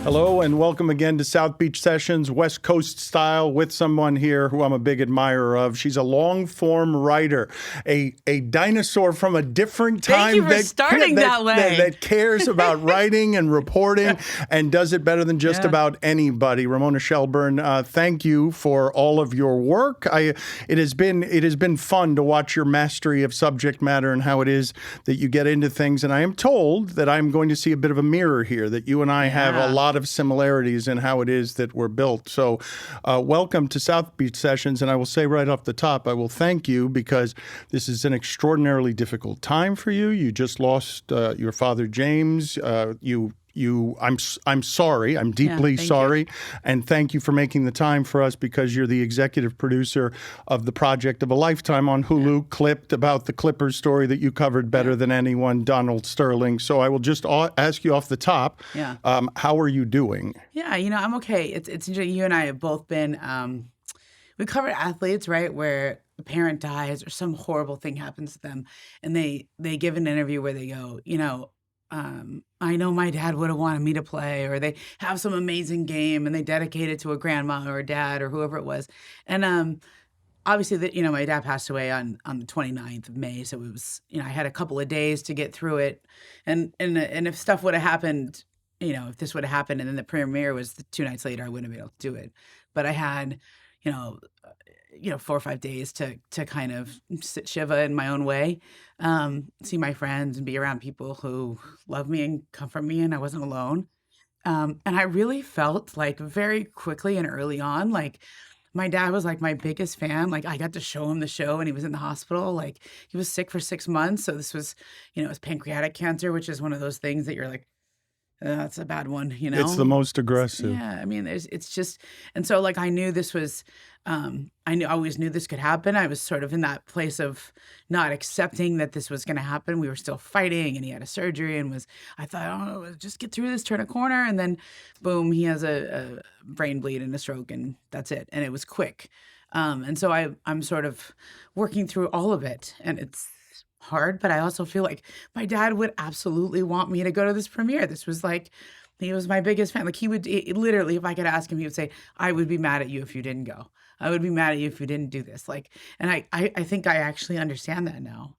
Hello and welcome again to South Beach Sessions, West Coast style, with someone here who I'm a big admirer of. She's a long-form writer, a dinosaur from a different time. Thank you for starting that way. That cares about writing and reporting and does it better than just about anybody. Ramona Shelburne, thank you for all of your work. It has been fun to watch your mastery of subject matter and how it is that you get into things. And I am told that I'm going to see a bit of a mirror here, that you and I have a lot of similarities in how it is that we're built. So welcome to South Beach Sessions. And I will say right off the top, I will thank you because this is an extraordinarily difficult time for you. You just lost your father, James. I'm sorry. I'm deeply sorry. And thank you for making the time for us because you're the executive producer of the project of a lifetime on Hulu, Clipped, about the Clippers story that you covered better than anyone, Donald Sterling. So I will just ask you off the top, how are you doing? Yeah, I'm okay. It's interesting. You and I have both been, we covered athletes, right, where a parent dies or some horrible thing happens to them. And they give an interview where they go, I know my dad would have wanted me to play, or they have some amazing game and they dedicate it to a grandma or a dad or whoever it was. And obviously, my dad passed away on the 29th of May. So it was, I had a couple of days to get through it. And if stuff would have happened, if this would have happened and then the premiere was 2 nights later, I wouldn't have been able to do it. But I had, 4 or 5 days to kind of sit Shiva in my own way, see my friends and be around people who love me and comfort me, and I wasn't alone. And I really felt like very quickly and early on, like my dad was like my biggest fan. Like I got to show him the show and he was in the hospital. Like he was sick for 6 months. So this was, it was pancreatic cancer, which is one of those things that you're like, that's a bad one, It's the most aggressive. Yeah, I mean, it's just, and so like I knew this was, I always knew this could happen. I was sort of in that place of not accepting that this was going to happen. We were still fighting, and he had a surgery, and I thought, oh, just get through this, turn a corner, and then, boom, he has a brain bleed and a stroke, and that's it. And it was quick, and so I'm sort of working through all of it, and it's hard, but I also feel like my dad would absolutely want me to go to this premiere. This was like, he was my biggest fan. Like he would literally, if I could ask him, he would say, I would be mad at you if you didn't go. I would be mad at you if you didn't do this. Like, and I think I actually understand that now.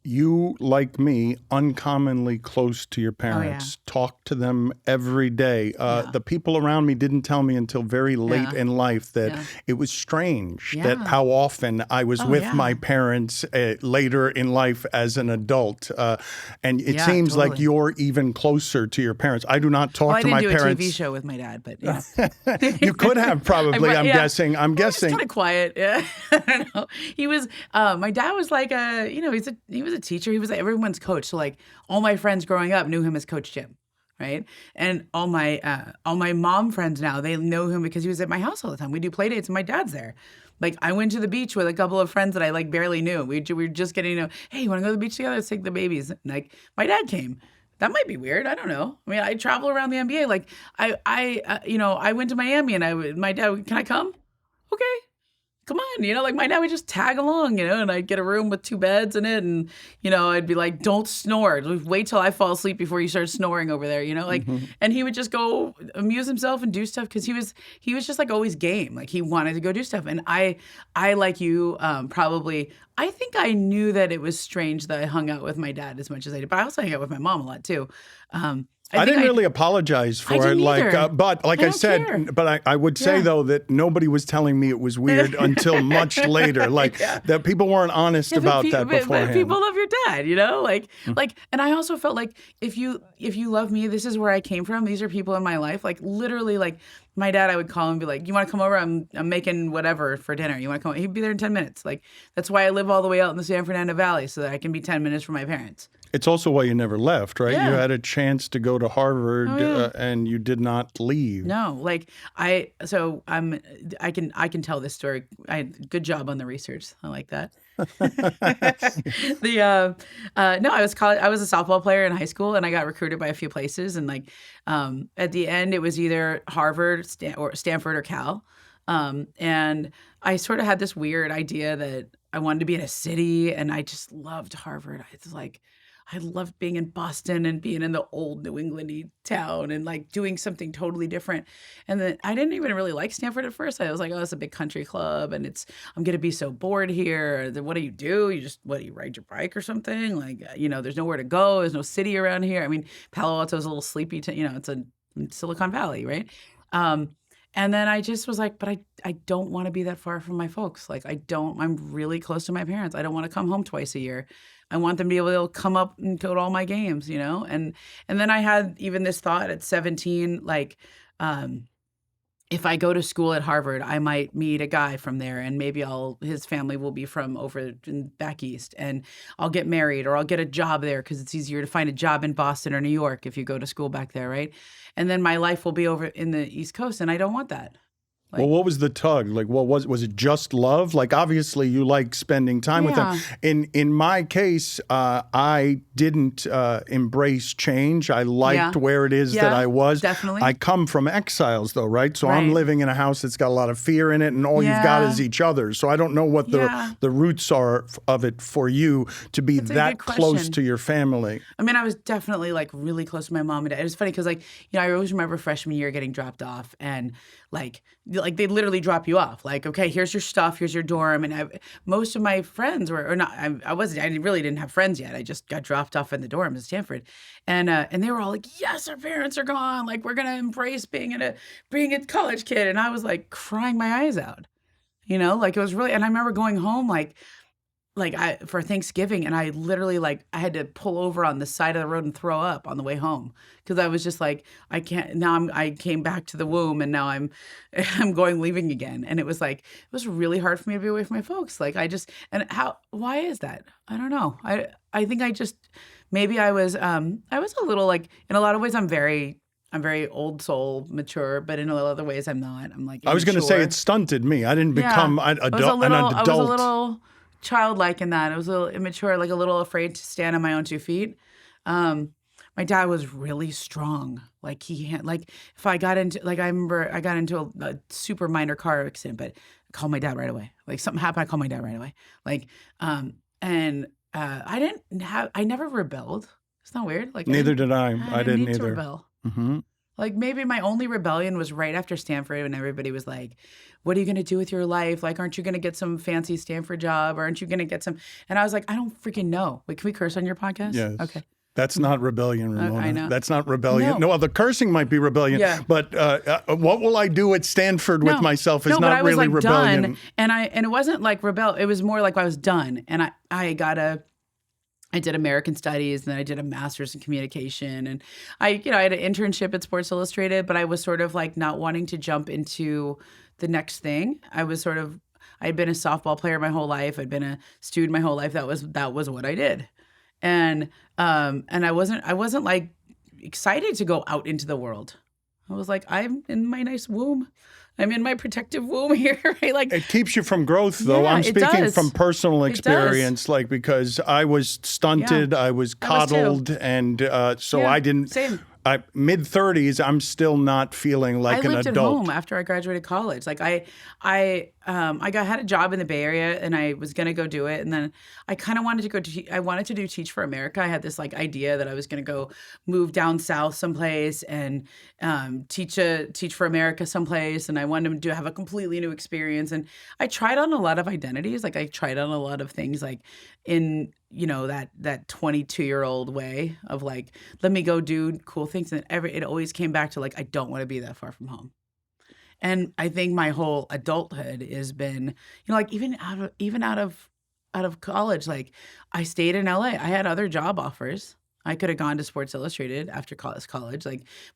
You, like me, uncommonly close to your parents, talk to them every day. The people around me didn't tell me until very late in life that it was strange that how often I was with my parents later in life as an adult. And it seems like you're even closer to your parents. I do not talk to my parents. I didn't do a TV show with my dad, but You could have probably, I'm guessing. I'm guessing. He was kind of quiet. Yeah. I don't know. He was, my dad was like he was a teacher. He was like everyone's coach. So like all my friends growing up knew him as Coach Jim, right? And all my mom friends now, they know him because he was at my house all the time. We do play dates and my dad's there. Like I went to the beach with a couple of friends that I like barely knew. We were just getting to know, hey, you want to go to the beach together? Let's take the babies. And, like my dad came. That might be weird. I don't know. I mean, I travel around the NBA. Like I went to Miami and my dad, can I come? Okay. Come on, like my dad would just tag along, and I'd get a room with 2 beds in it, and I'd be like, don't snore. Wait till I fall asleep before you start snoring over there, and he would just go amuse himself and do stuff because he was just like always game. Like he wanted to go do stuff. And I like you, probably, I think I knew that it was strange that I hung out with my dad as much as I did, but I also hang out with my mom a lot too. I didn't really apologize for it, but like I said, but I would say though that nobody was telling me it was weird until much later. Like that people weren't honest about that beforehand. But people love your dad, like, and I also felt like if you love me, this is where I came from. These are people in my life. Like literally, like my dad, I would call him and be like, you want to come over? I'm making whatever for dinner. You want to come? He'd be there in 10 minutes. Like that's why I live all the way out in the San Fernando Valley so that I can be 10 minutes from my parents. It's also why you never left, right? Yeah. You had a chance to go to Harvard and you did not leave. No, like I can tell this story. Good job on the research. I like that. I was a softball player in high school and I got recruited by a few places. And like, at the end it was either Harvard or Stanford or Cal. And I sort of had this weird idea that I wanted to be in a city and I just loved Harvard. It's like, I loved being in Boston and being in the old New Englandy town and like doing something totally different. And then I didn't even really like Stanford at first. I was like, oh, it's a big country club and I'm going to be so bored here. Then what do? You ride your bike or something? Like, there's nowhere to go. There's no city around here. I mean, Palo Alto's a little sleepy, it's a Silicon Valley, right? And then I just was like, but I don't want to be that far from my folks. Like, I'm really close to my parents. I don't want to come home twice a year. I want them to be able to come up and go to all my games, And then I had even this thought at 17, like, if I go to school at Harvard, I might meet a guy from there and maybe his family will be from over back east and I'll get married or I'll get a job there because it's easier to find a job in Boston or New York if you go to school back there, right? And then my life will be over in the East Coast and I don't want that. Well, what was the tug? Like, what was it just love? Like, obviously you like spending time with them. In my case, I didn't embrace change. I liked where it is that I was. Definitely. I come from exiles though, right? So I'm living in a house that's got a lot of fear in it and all you've got is each other. So I don't know what the roots are of it for you to be that close to your family. I mean, I was definitely like really close to my mom and dad. It was funny because I always remember freshman year getting dropped off and like they literally drop you off. Like, okay, here's your stuff, here's your dorm. And most of my friends I really didn't have friends yet. I just got dropped off in the dorm at Stanford. And they were all like, yes, our parents are gone. Like, we're going to embrace being a college kid. And I was like crying my eyes out, like it was really, and I remember going home for Thanksgiving and I literally I had to pull over on the side of the road and throw up on the way home because I was just like, I can't, now I came back to the womb and now I'm leaving again. And it was really hard for me to be away from my folks. Why is that? I don't know. I think maybe I was a little in a lot of ways I'm very old soul, mature, but in a lot of other ways I'm not. I'm like immature. I was going to say it stunted me. I didn't become an adult. I was a little childlike in that. I was a little immature, like a little afraid to stand on my own 2 feet. My dad was really strong. Like he had, if I got into, I remember I got into a super minor car accident, but I called my dad right away. Like something happened, I called my dad right away. I never rebelled. It's not weird. Neither did I. I didn't need either. To rebel. Mm-hmm. Like maybe my only rebellion was right after Stanford when everybody was like, what are you going to do with your life? Like, aren't you going to get some fancy Stanford job? Or aren't you going to get some? And I was like, I don't freaking know. Wait, can we curse on your podcast? Yes. Okay. That's not rebellion, Ramona. I know. That's not rebellion. No, the cursing might be rebellion. Yeah. But what will I do at Stanford with myself is not really rebellion. Done, and it wasn't like rebel. It was more like I was done. And I did American Studies, and then I did a master's in communication, and I had an internship at Sports Illustrated, but I was sort of like not wanting to jump into the next thing. I'd been a softball player my whole life. I'd been a student my whole life. That was what I did, and I wasn't like excited to go out into the world. I was like, I'm in my nice womb. I'm in my protective womb here, right? It keeps you from growth, though. Yeah, I'm speaking from personal experience, because I was stunted, I was coddled, and so I didn't. Same. Mid-30s, I'm still not feeling like an adult. I lived at home after I graduated college. Like I had a job in the Bay Area, and I was gonna go do it. And then I kind of wanted to go I wanted to do Teach for America. I had this idea that I was gonna go move down south someplace and teach for America someplace. And I wanted to have a completely new experience. And I tried on a lot of identities. I tried on a lot of things, in that 22-year-old way of let me go do cool things, and it always came back to I don't want to be that far from home. And I think my whole adulthood has been even out of college, I stayed in LA. I had other job offers. I could have gone to Sports Illustrated after college.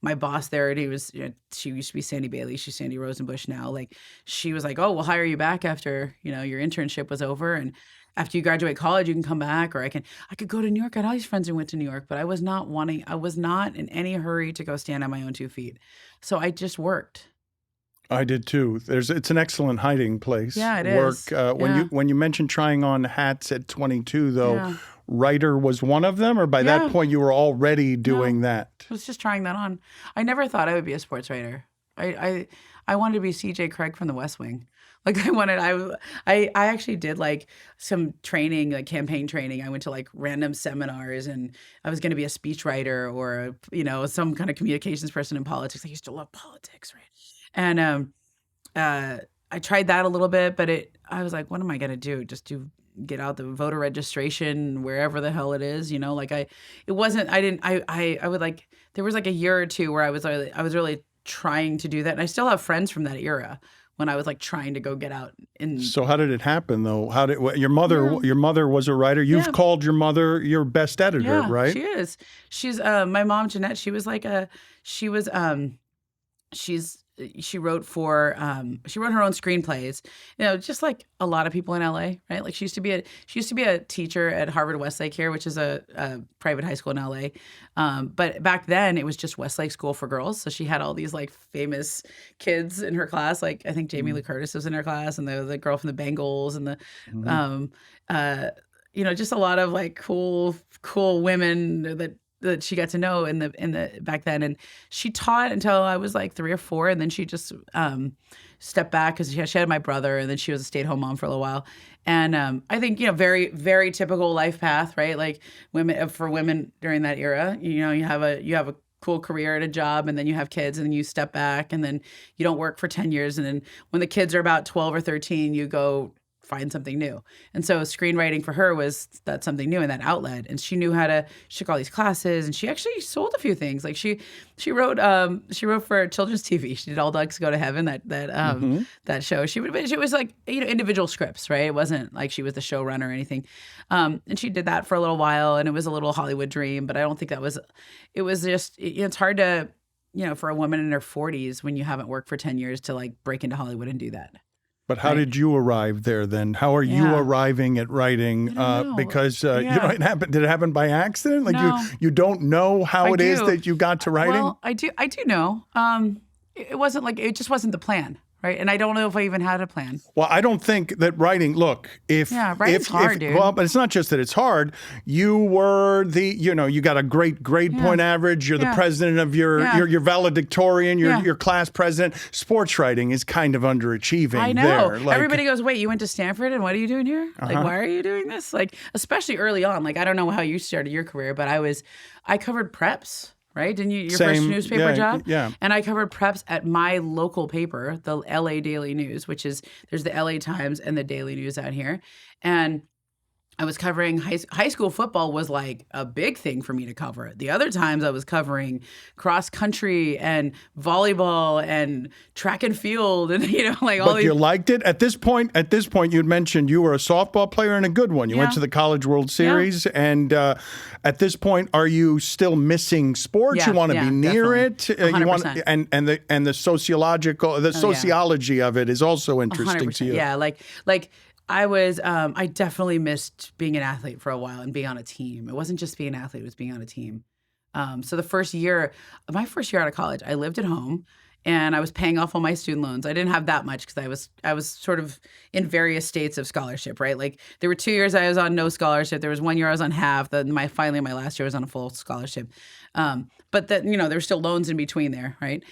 My boss there, she used to be Sandy Bailey. She's Sandy Rosenbush now. She was like, oh, we'll hire you back after, your internship was over. And after you graduate college, you can come back, or I could go to New York. I had all these friends who went to New York, but I was not in any hurry to go stand on my own 2 feet. So I just worked. I did too. It's an excellent hiding place. Yeah, it is. When you mentioned trying on hats at 22, though, writer was one of them, or by that point you were already doing that? I was just trying that on. I never thought I would be a sports writer. I wanted to be C.J. Craig from The West Wing. Like I actually did like some training, like campaign training. I went to like random seminars, and I was going to be a speechwriter or, some kind of communications person in politics. I used to love politics, right? And uh, I tried that a little bit, but I was like, what am I going to do? Get out the voter registration wherever the hell it is, like it wasn't, I didn't, I would like, there was like a year or two where I was really trying to do that. And I still have friends from that era when I was like trying to go get out in. So how did it happen though? Your mother was a writer? You've Yeah. called your mother your best editor, Yeah, right? she is. She's my mom, Jeanette. She was like she wrote she wrote her own screenplays, just like a lot of people in LA, right? Like she used to be a teacher at Harvard Westlake here, which is a private high school in LA. But back then it was just Westlake School for Girls. So she had all these like famous kids in her class. Like I think Jamie Lee Curtis was in her class, and the girl from the Bengals, and the um just a lot of like cool women that she got to know in the back then. And she taught until I was like 3 or 4, and then she just stepped back because she had my brother, and then she was a stay-at-home mom for a little while. And I think very, very typical life path, right? Like women during that era, you have a cool career at a job, and then you have kids, and then you step back, and then you don't work for 10 years, and then when the kids are about 12 or 13, you go find something new. And so screenwriting for her was that something new and that outlet. And she took all these classes, and she actually sold a few things. Like she wrote for children's TV. She did All Dogs Go to Heaven, that show. It was like, individual scripts, right? It wasn't like she was the showrunner or anything. And she did that for a little while, and it was a little Hollywood dream, but I don't think it was just, it's hard to, for a woman in her 40s when you haven't worked for 10 years to like break into Hollywood and do that. But how did you arrive there then? How are you arriving at writing? I don't know. Because it happened. Did it happen by accident? Like No. you don't know how it is do. that you got to writing? Well, I do know. It wasn't like, it just wasn't the plan, right? And I don't know if I even had a plan. Well, I don't think that writing. Look, writing's hard, dude. Well, but it's not just that it's hard. You were you got a great grade point average. You're the president of your valedictorian. You're your class president. Sports writing is kind of underachieving. I know. There. Like, everybody goes, wait, you went to Stanford, and what are you doing here? Like, why are you doing this? Like, especially early on. Like, I don't know how you started your career, but I covered preps. Right? Didn't you, your first newspaper job? Yeah. And I covered preps at my local paper, the LA Daily News, there's the LA Times and the Daily News out here. And I was covering high school football was like a big thing for me to cover. The other times I was covering cross country and volleyball and track and field and all But these. you liked it at this point. You'd mentioned you were a softball player and a good one. You went to the College World Series, and at this point, are you still missing sports? You want to be near definitely. it. 100%. And the sociology of it is also interesting to you. Yeah, like I definitely missed being an athlete for a while and being on a team. It wasn't just being an athlete, it was being on a team. So my first year out of college, I lived at home and I was paying off all my student loans. I didn't have that much because I was sort of in various states of scholarship, right? Like there were 2 years I was on no scholarship. There was 1 year I was on half. Finally my last year I was on a full scholarship. But there were still loans in between there, right?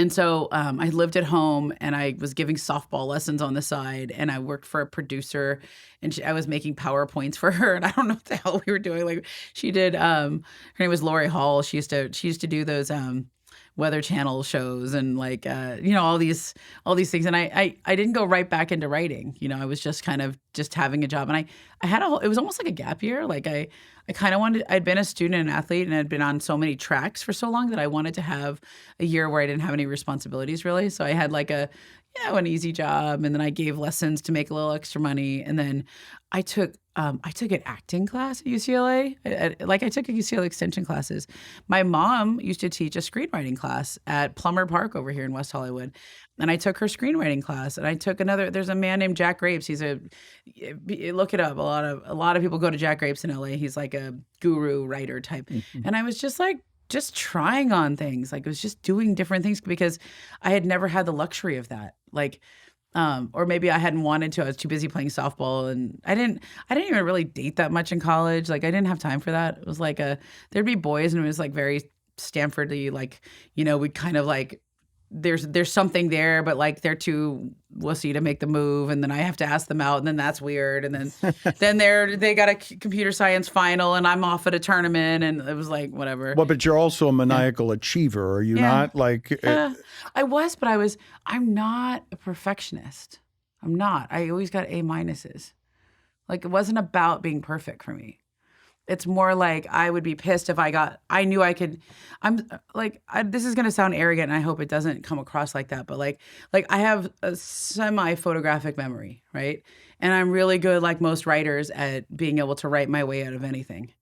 And so I lived at home, and I was giving softball lessons on the side, and I worked for a producer, and I was making PowerPoints for her, and I don't know what the hell we were doing. Like she did, her name was Lori Hall. She used to do those Weather Channel shows and all these things. And I didn't go right back into writing. I was just kind of just having a job, and I had it was almost like a gap year. Like I kind of I'd been a student and an athlete, and I'd been on so many tracks for so long that I wanted to have a year where I didn't have any responsibilities really. So I had like an easy job, and then I gave lessons to make a little extra money, and then I took an acting class at UCLA. I took a UCLA extension classes. My mom used to teach a screenwriting class at Plummer Park over here in West Hollywood, and I took her screenwriting class. And I took there's a man named Jack Grapes. Look it up. A lot of people go to Jack Grapes in LA. He's like a guru writer type. Mm-hmm. And I was just trying on things. Like I was just doing different things because I had never had the luxury of that. Or maybe I hadn't wanted to. I was too busy playing softball, and I didn't even really date that much in college. Like I didn't have time for that. It was like there'd be boys, and it was like very Stanford-y. We'd kind of like there's something there, but like they're too wussy to make the move, and then I have to ask them out, and then that's weird, and then they got a computer science final, and I'm off at a tournament, and it was like whatever. Well, but you're also a maniacal achiever, are you not? Like I was, but I'm not a perfectionist. I'm not. I always got A minuses. Like it wasn't about being perfect for me. It's more like I would be pissed if I knew I could. This is going to sound arrogant, and I hope it doesn't come across like that. But like I have a semi-photographic memory, right? And I'm really good, like most writers, at being able to write my way out of anything.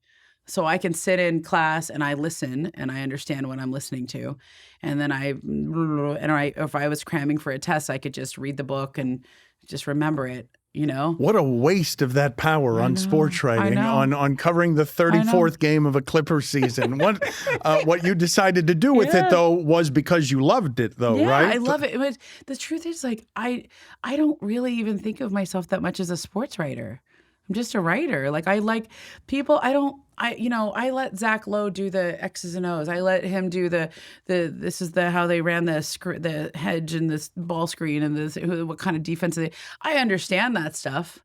So I can sit in class and I listen and I understand what I'm listening to. And then if I was cramming for a test, I could just read the book and just remember it. You know, what a waste of that power on sports writing, on covering the 34th game of a Clipper season. What you decided to do with it, though, was because you loved it, though, right? I love it. But the truth is, like, I don't really even think of myself that much as a sports writer. I'm just a writer. Like, I like people. I let Zach Lowe do the X's and O's. I let him do how they ran the hedge and this ball screen and what kind of defense I understand that stuff.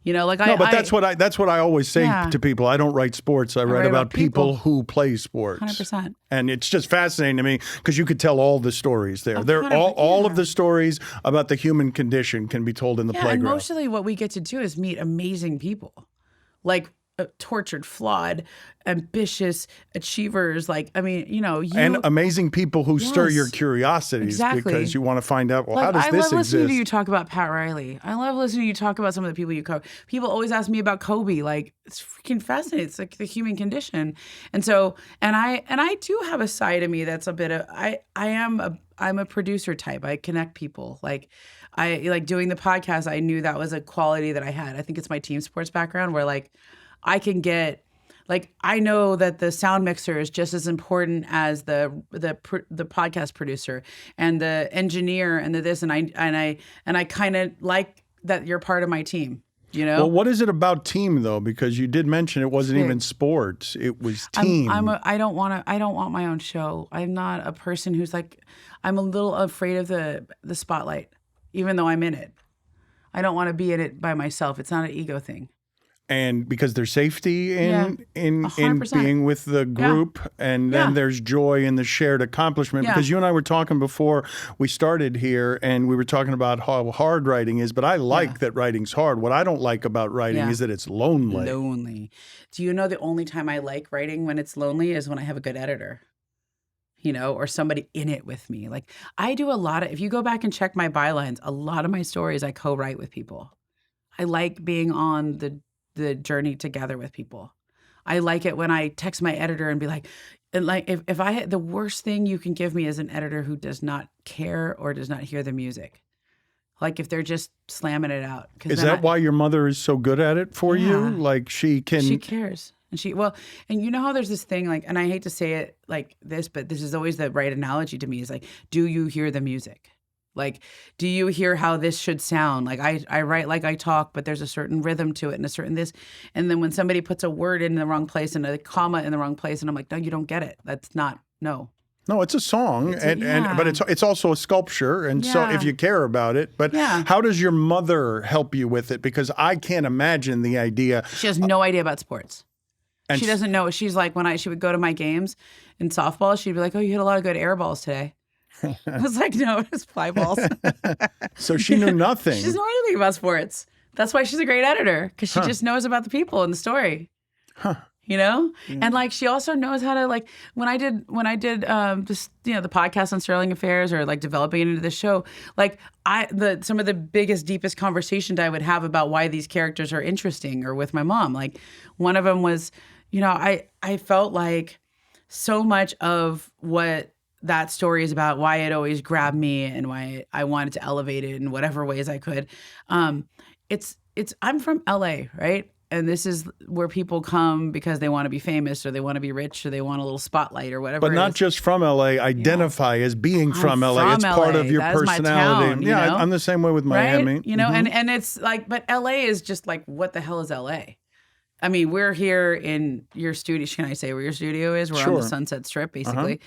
You know, like that's what I always say to people. I don't write sports. I write about people who play sports. 100%. And it's just fascinating to me because you could tell all the stories there. All of the stories about the human condition can be told in the playground. And mostly what we get to do is meet amazing people, like tortured, flawed, ambitious achievers. Like, I mean, and amazing people who stir your curiosities because you want to find out, how does this exist? I love listening to you talk about Pat Riley. I love listening to you talk about some of the people you cover. People always ask me about Kobe. Like, it's freaking fascinating. It's like the human condition. And so, and I do have a side of me that's a bit of, I'm a producer type. I connect people. Like, I like doing the podcast. I knew that was a quality that I had. I think it's my team sports background where like, I can get, like, I know that the sound mixer is just as important as the podcast producer and the engineer and the this, and I kind of like that you're part of my team. You know? Well, what is it about team though? Because you did mention it wasn't even sports; it was team. I don't want my own show. I'm not a person who's like, I'm a little afraid of the spotlight, even though I'm in it. I don't want to be in it by myself. It's not an ego thing. And because there's safety in being with the group, and then there's joy in the shared accomplishment. Yeah. Because you and I were talking before we started here, and we were talking about how hard writing is. But I like that writing's hard. What I don't like about writing is that it's lonely. Lonely. Do you know the only time I like writing when it's lonely is when I have a good editor? You know, or somebody in it with me. Like I do a lot of. If you go back and check my bylines, a lot of my stories I co-write with people. I like being on the journey together with people. I like it when I text my editor and be like, if I had the worst thing you can give me is an editor who does not care or does not hear the music. Like if they're just slamming it out. Is that why your mother is so good at it for you? Like she cares. And and you know how there's this thing like, and I hate to say it like this, but this is always the right analogy to me is like, do you hear the music? Like, do you hear how this should sound? Like, I write like I talk, but there's a certain rhythm to it and a certain this. And then when somebody puts a word in the wrong place and a comma in the wrong place, and I'm like, no, you don't get it. That's not, no. No, it's a song, but it's also a sculpture, and so if you care about it. But how does your mother help you with it? Because I can't imagine the idea. She has no idea about sports. And she doesn't know. She's like, she would go to my games in softball, she'd be like, oh, you hit a lot of good air balls today. I was like, no, it's fly balls. So she knew nothing. She doesn't know anything about sports. That's why she's a great editor, because she just knows about the people and the story. Huh. You know? Mm. And like she also knows how to like when I did this, the podcast on Sterling Affairs or like developing it into the show, like some of the biggest, deepest conversations I would have about why these characters are interesting or with my mom. Like one of them was, I felt like so much of what that story is about, why it always grabbed me and why I wanted to elevate it in whatever ways I could. I'm from LA, right? And this is where people come because they want to be famous or they want to be rich or they want a little spotlight or whatever. But not just from LA, identify as being from LA. It's part of your personality. My town, I'm the same way with Miami. Right? And it's like, but LA is just like, what the hell is LA? I mean, we're here in your studio. Can I say where your studio is? We're on the Sure. Sunset Strip, basically.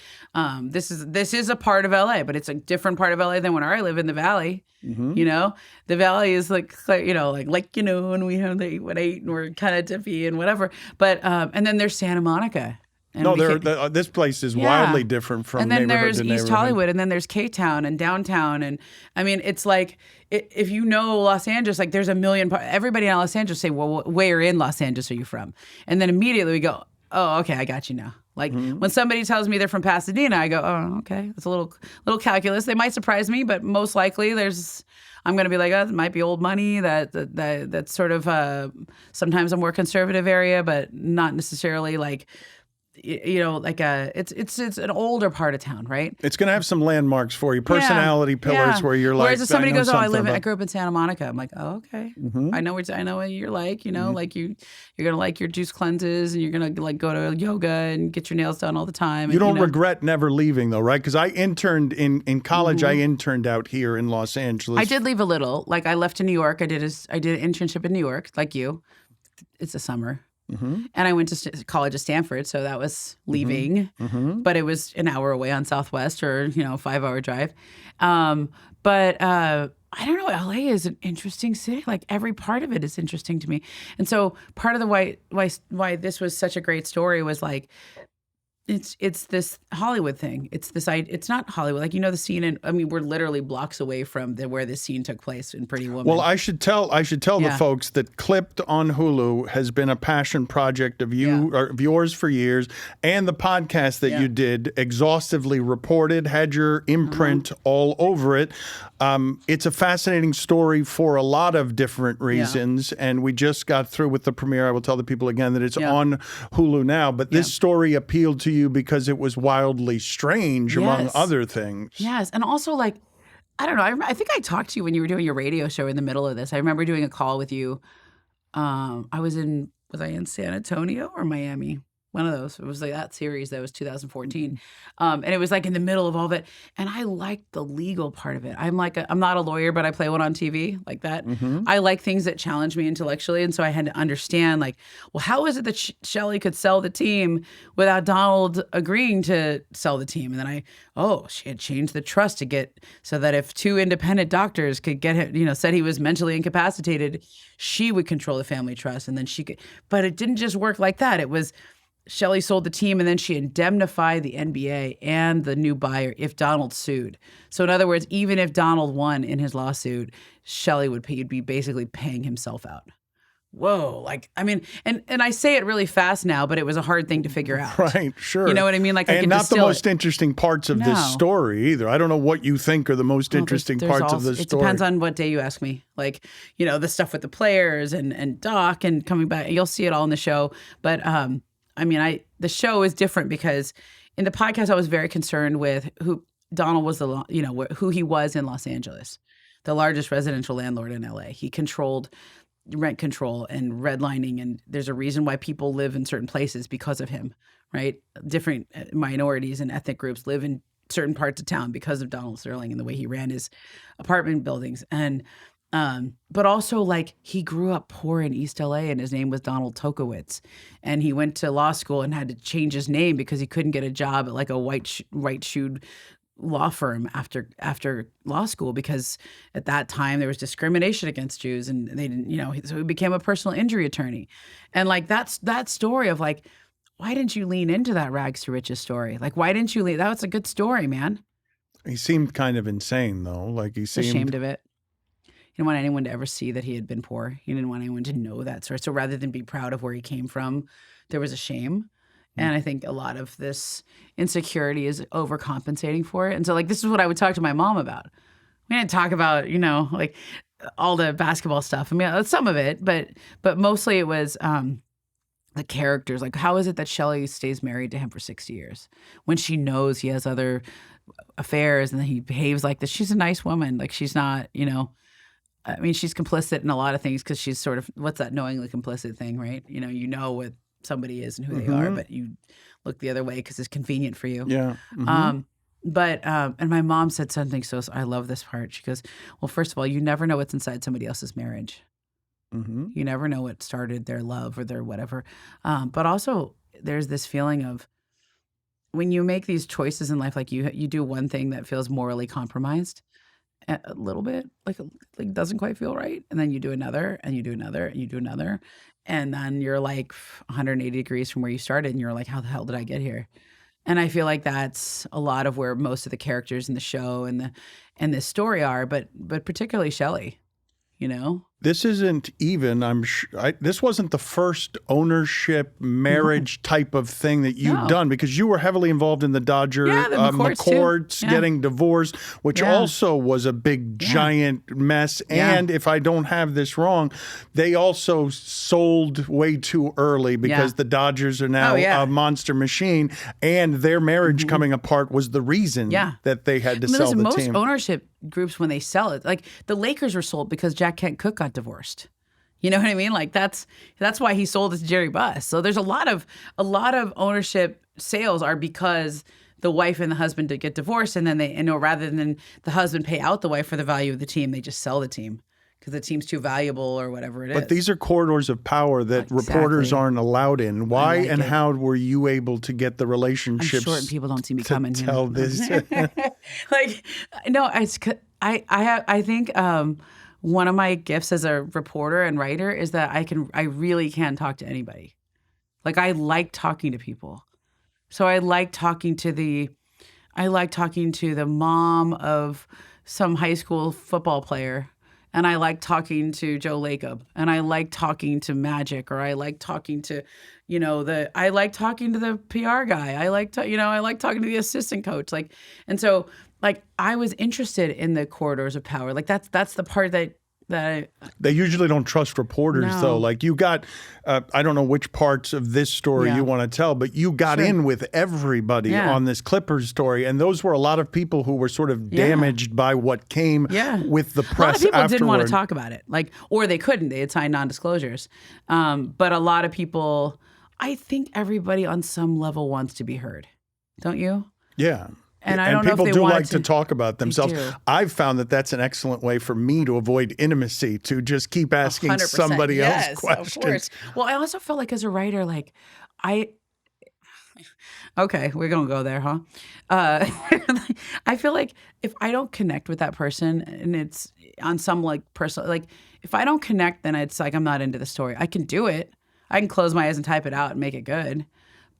This is a part of LA, but it's a different part of LA than when I live in the Valley. You know, the Valley is like and we have the 818 and we're kind of tippy and whatever. But and then there's Santa Monica. And No, we this place is Yeah. wildly different from And then neighborhood there's to East neighborhood. Hollywood, and then there's K-Town and downtown, and I mean, it's like if you know Los Angeles, like there's a million. Everybody in Los Angeles say, "Well, where in Los Angeles are you from?" And then immediately we go, "Oh, okay, I got you now." Like when somebody tells me they're from Pasadena, I go, "Oh, okay." It's a little calculus. They might surprise me, but most likely I'm going to be like, oh, it might be old money. That's sort of sometimes a more conservative area, but not necessarily like. Like it's an older part of town, right? It's going to have some landmarks for you, personality pillars where you're like. Whereas if somebody goes, "Oh, I I grew up in Santa Monica," I'm like, "Oh, okay, I know what you're like." Like you're gonna like your juice cleanses, and you're gonna like go to yoga and get your nails done all the time. You don't regret never leaving though, right? Because I interned in college. I interned out here in Los Angeles. I did leave a little. Like I left to New York. I did an internship in New York, like you. It's the summer. And I went to college at Stanford, so that was leaving. But it was an hour away on Southwest, or 5-hour drive. But I don't know. LA is an interesting city. Like every part of it is interesting to me. And so part of the why this was such a great story was like. It's this Hollywood thing. It's not Hollywood. Like the scene we're literally blocks away from where this scene took place in Pretty Woman. Well, I should tell the folks that Clipped on Hulu has been a passion project of of yours for years, and the podcast that you did exhaustively reported, had your imprint all over it. It's a fascinating story for a lot of different reasons, and we just got through with the premiere. I will tell the people again that it's on Hulu now, but this story appealed to you because it was wildly strange, among other things. Yes, and also like, I don't know, I think I talked to you when you were doing your radio show in the middle of this. I remember doing a call with you. Was I in San Antonio or Miami? One of those. It was like that series that was 2014. And it was like in the middle of all of it. And I liked the legal part of it. I'm not a lawyer, but I play one on TV like that. I like things that challenge me intellectually. And so I had to understand like, well, how is it that Shelley could sell the team without Donald agreeing to sell the team? And then she had changed the trust to get so that if two independent doctors could get him, said he was mentally incapacitated, she would control the family trust. And then she could, but it didn't just work like that. It was, Shelley sold the team, and then she indemnified the NBA and the new buyer if Donald sued. So in other words, even if Donald won in his lawsuit, Shelley would be basically paying himself out. Whoa, and I say it really fast now, but it was a hard thing to figure out. Right, sure. You know what I mean? Like, and I could not the most it. interesting parts of this story either. I don't know what you think are the most interesting parts of this story. It depends on what day you ask me. Like, the stuff with the players and Doc and coming back. You'll see it all in the show. But the show is different because in the podcast I was very concerned with who Donald was, who he was in Los Angeles, the largest residential landlord in LA. He controlled rent control and redlining, and there's a reason why people live in certain places because of him, right? Different minorities and ethnic groups live in certain parts of town because of Donald Sterling and the way he ran his apartment buildings. And but also like he grew up poor in East LA and his name was Donald Tokowitz, and he went to law school and had to change his name because he couldn't get a job at like a right-shoed law firm after law school because at that time there was discrimination against Jews and they didn't, so he became a personal injury attorney. And like that's that story of like, why didn't you lean into that rags to riches story? Like, why didn't you lean? That was a good story, man. He seemed kind of insane though. Like he seemed ashamed of it. He didn't want anyone to ever see that he had been poor. He didn't want anyone to know that story. So rather than be proud of where he came from, there was a shame. And I think a lot of this insecurity is overcompensating for it. And so like, this is what I would talk to my mom about. We didn't talk about, like all the basketball stuff. I mean, some of it, but mostly it was the characters. Like, how is it that Shelley stays married to him for 60 years when she knows he has other affairs and he behaves like this? She's a nice woman. Like, she's not, I mean, she's complicit in a lot of things because she's sort of, what's that knowingly complicit thing, right? You know what somebody is and who they are, but you look the other way because it's convenient for you. Yeah. And my mom said something, so I love this part. She goes, well, first of all, you never know what's inside somebody else's marriage. You never know what started their love or their whatever. But also, there's this feeling of when you make these choices in life, like you do one thing that feels morally compromised a little bit, like doesn't quite feel right, and then you do another, and you do another, and you do another, and then you're like 180 degrees from where you started, and you're like, how the hell did I get here? And I feel like that's a lot of where most of the characters in the show and this story are, but particularly Shelley, you know? This isn't even, this wasn't the first ownership marriage type of thing that you've done, because you were heavily involved in the Dodger McCourts getting divorced, which also was a big giant mess. And if I don't have this wrong, they also sold way too early because the Dodgers are now a monster machine, and their marriage coming apart was the reason that they had to sell the most team. Ownership groups, when they sell it, like the Lakers were sold because Jack Kent Cooke got divorced. You know what I mean? Like that's why he sold it to Jerry Buss. So there's a lot of ownership sales are because the wife and the husband did get divorced, and then rather than the husband pay out the wife for the value of the team, they just sell the team because the team's too valuable or whatever it is. But these are corridors of power that reporters aren't allowed in. Why and how were you able to get the relationships? I'm short and people don't see me coming. Tell this. Like, no, I think one of my gifts as a reporter and writer is that I really can talk to anybody. Like, I like talking to people. So I like talking to the mom of some high school football player, and I like talking to Joe Lacob, and I like talking to Magic, or I like talking to, I like talking to the PR guy. I like talking to the assistant coach. Like, and so like I was interested in the corridors of power. Like that's the part that they usually don't trust reporters, though. Like you got, I don't know which parts of this story you want to tell, but you got in with everybody on this Clippers story. And those were a lot of people who were sort of damaged by what came with the press. A lot of people didn't want to talk about it, or they couldn't. They had signed non-disclosures. But a lot of people, I think everybody on some level wants to be heard. Don't you? Yeah. And I don't know if people they do want like to talk about themselves. I've found that that's an excellent way for me to avoid intimacy, to just keep asking 100%. somebody else questions. Of course. Well, I also felt like as a writer, okay, we're going to go there, huh? I feel like if I don't connect with that person, and it's on some personal, if I don't connect, then it's like I'm not into the story. I can do it. I can close my eyes and type it out and make it good.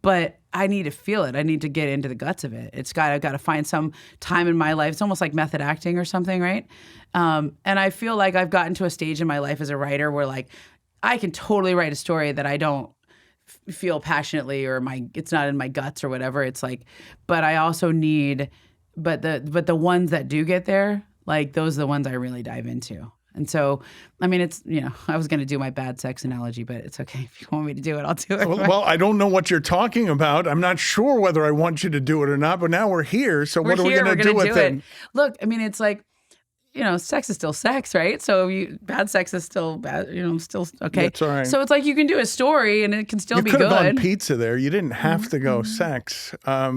But I need to feel it. I need to get into the guts of it. I've got to find some time in my life. It's almost like method acting or something, right? And I feel like I've gotten to a stage in my life as a writer where I can totally write a story that I don't feel passionately or it's not in my guts or whatever. It's like, but I also need, but the ones that do get there, those are the ones I really dive into. And so, I mean, it's, I was going to do my bad sex analogy, but it's okay. If you want me to do it, I'll do it. Well, I don't know what you're talking about. I'm not sure whether I want you to do it or not, but now we're here. So what are we going to do with it? Look, I mean, it's like, sex is still sex, right? So bad sex is still bad, still okay. That's all right. So it's like you can do a story and it can still be good. You could have gone pizza there. You didn't have to go sex. I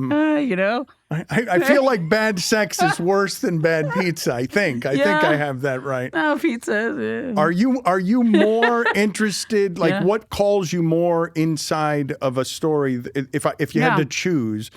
feel like bad sex is worse than bad pizza. I think I have that right. No, pizza. Are you more interested? What calls you more inside of a story? If you had to choose,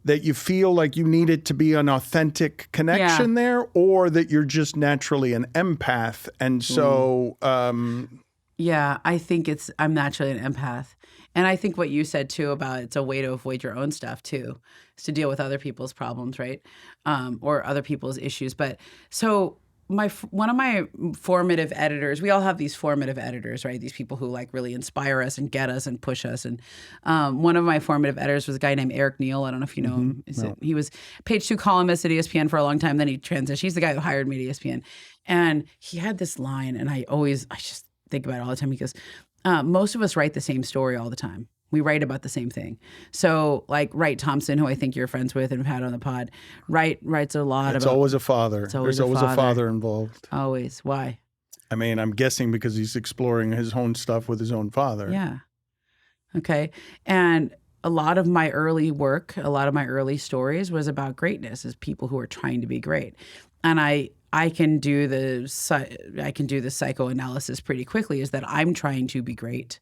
that you feel like you need it to be an authentic connection there, or that you're just naturally an empath, and so. I think I'm naturally an empath. And I think what you said, too, about it's a way to avoid your own stuff, too, is to deal with other people's problems, right? Or other people's issues. But so one of my formative editors, we all have these formative editors, right? These people who really inspire us and get us and push us. And one of my formative editors was a guy named Eric Neal. I don't know if you know him. He was page 2 columnist at ESPN for a long time. Then he transitioned. He's the guy who hired me at ESPN. And he had this line, and I just think about it all the time. He goes, most of us write the same story all the time. We write about the same thing. So Wright Thompson, who I think you're friends with and have had on the pod, writes a lot about... It's always a father. There's always a father involved. Always. Why? I mean, I'm guessing because he's exploring his own stuff with his own father. Yeah. Okay. And a lot of my early work, a lot of my early stories was about greatness, is people who are trying to be great. And I I can do the psychoanalysis pretty quickly is that I'm trying to be great.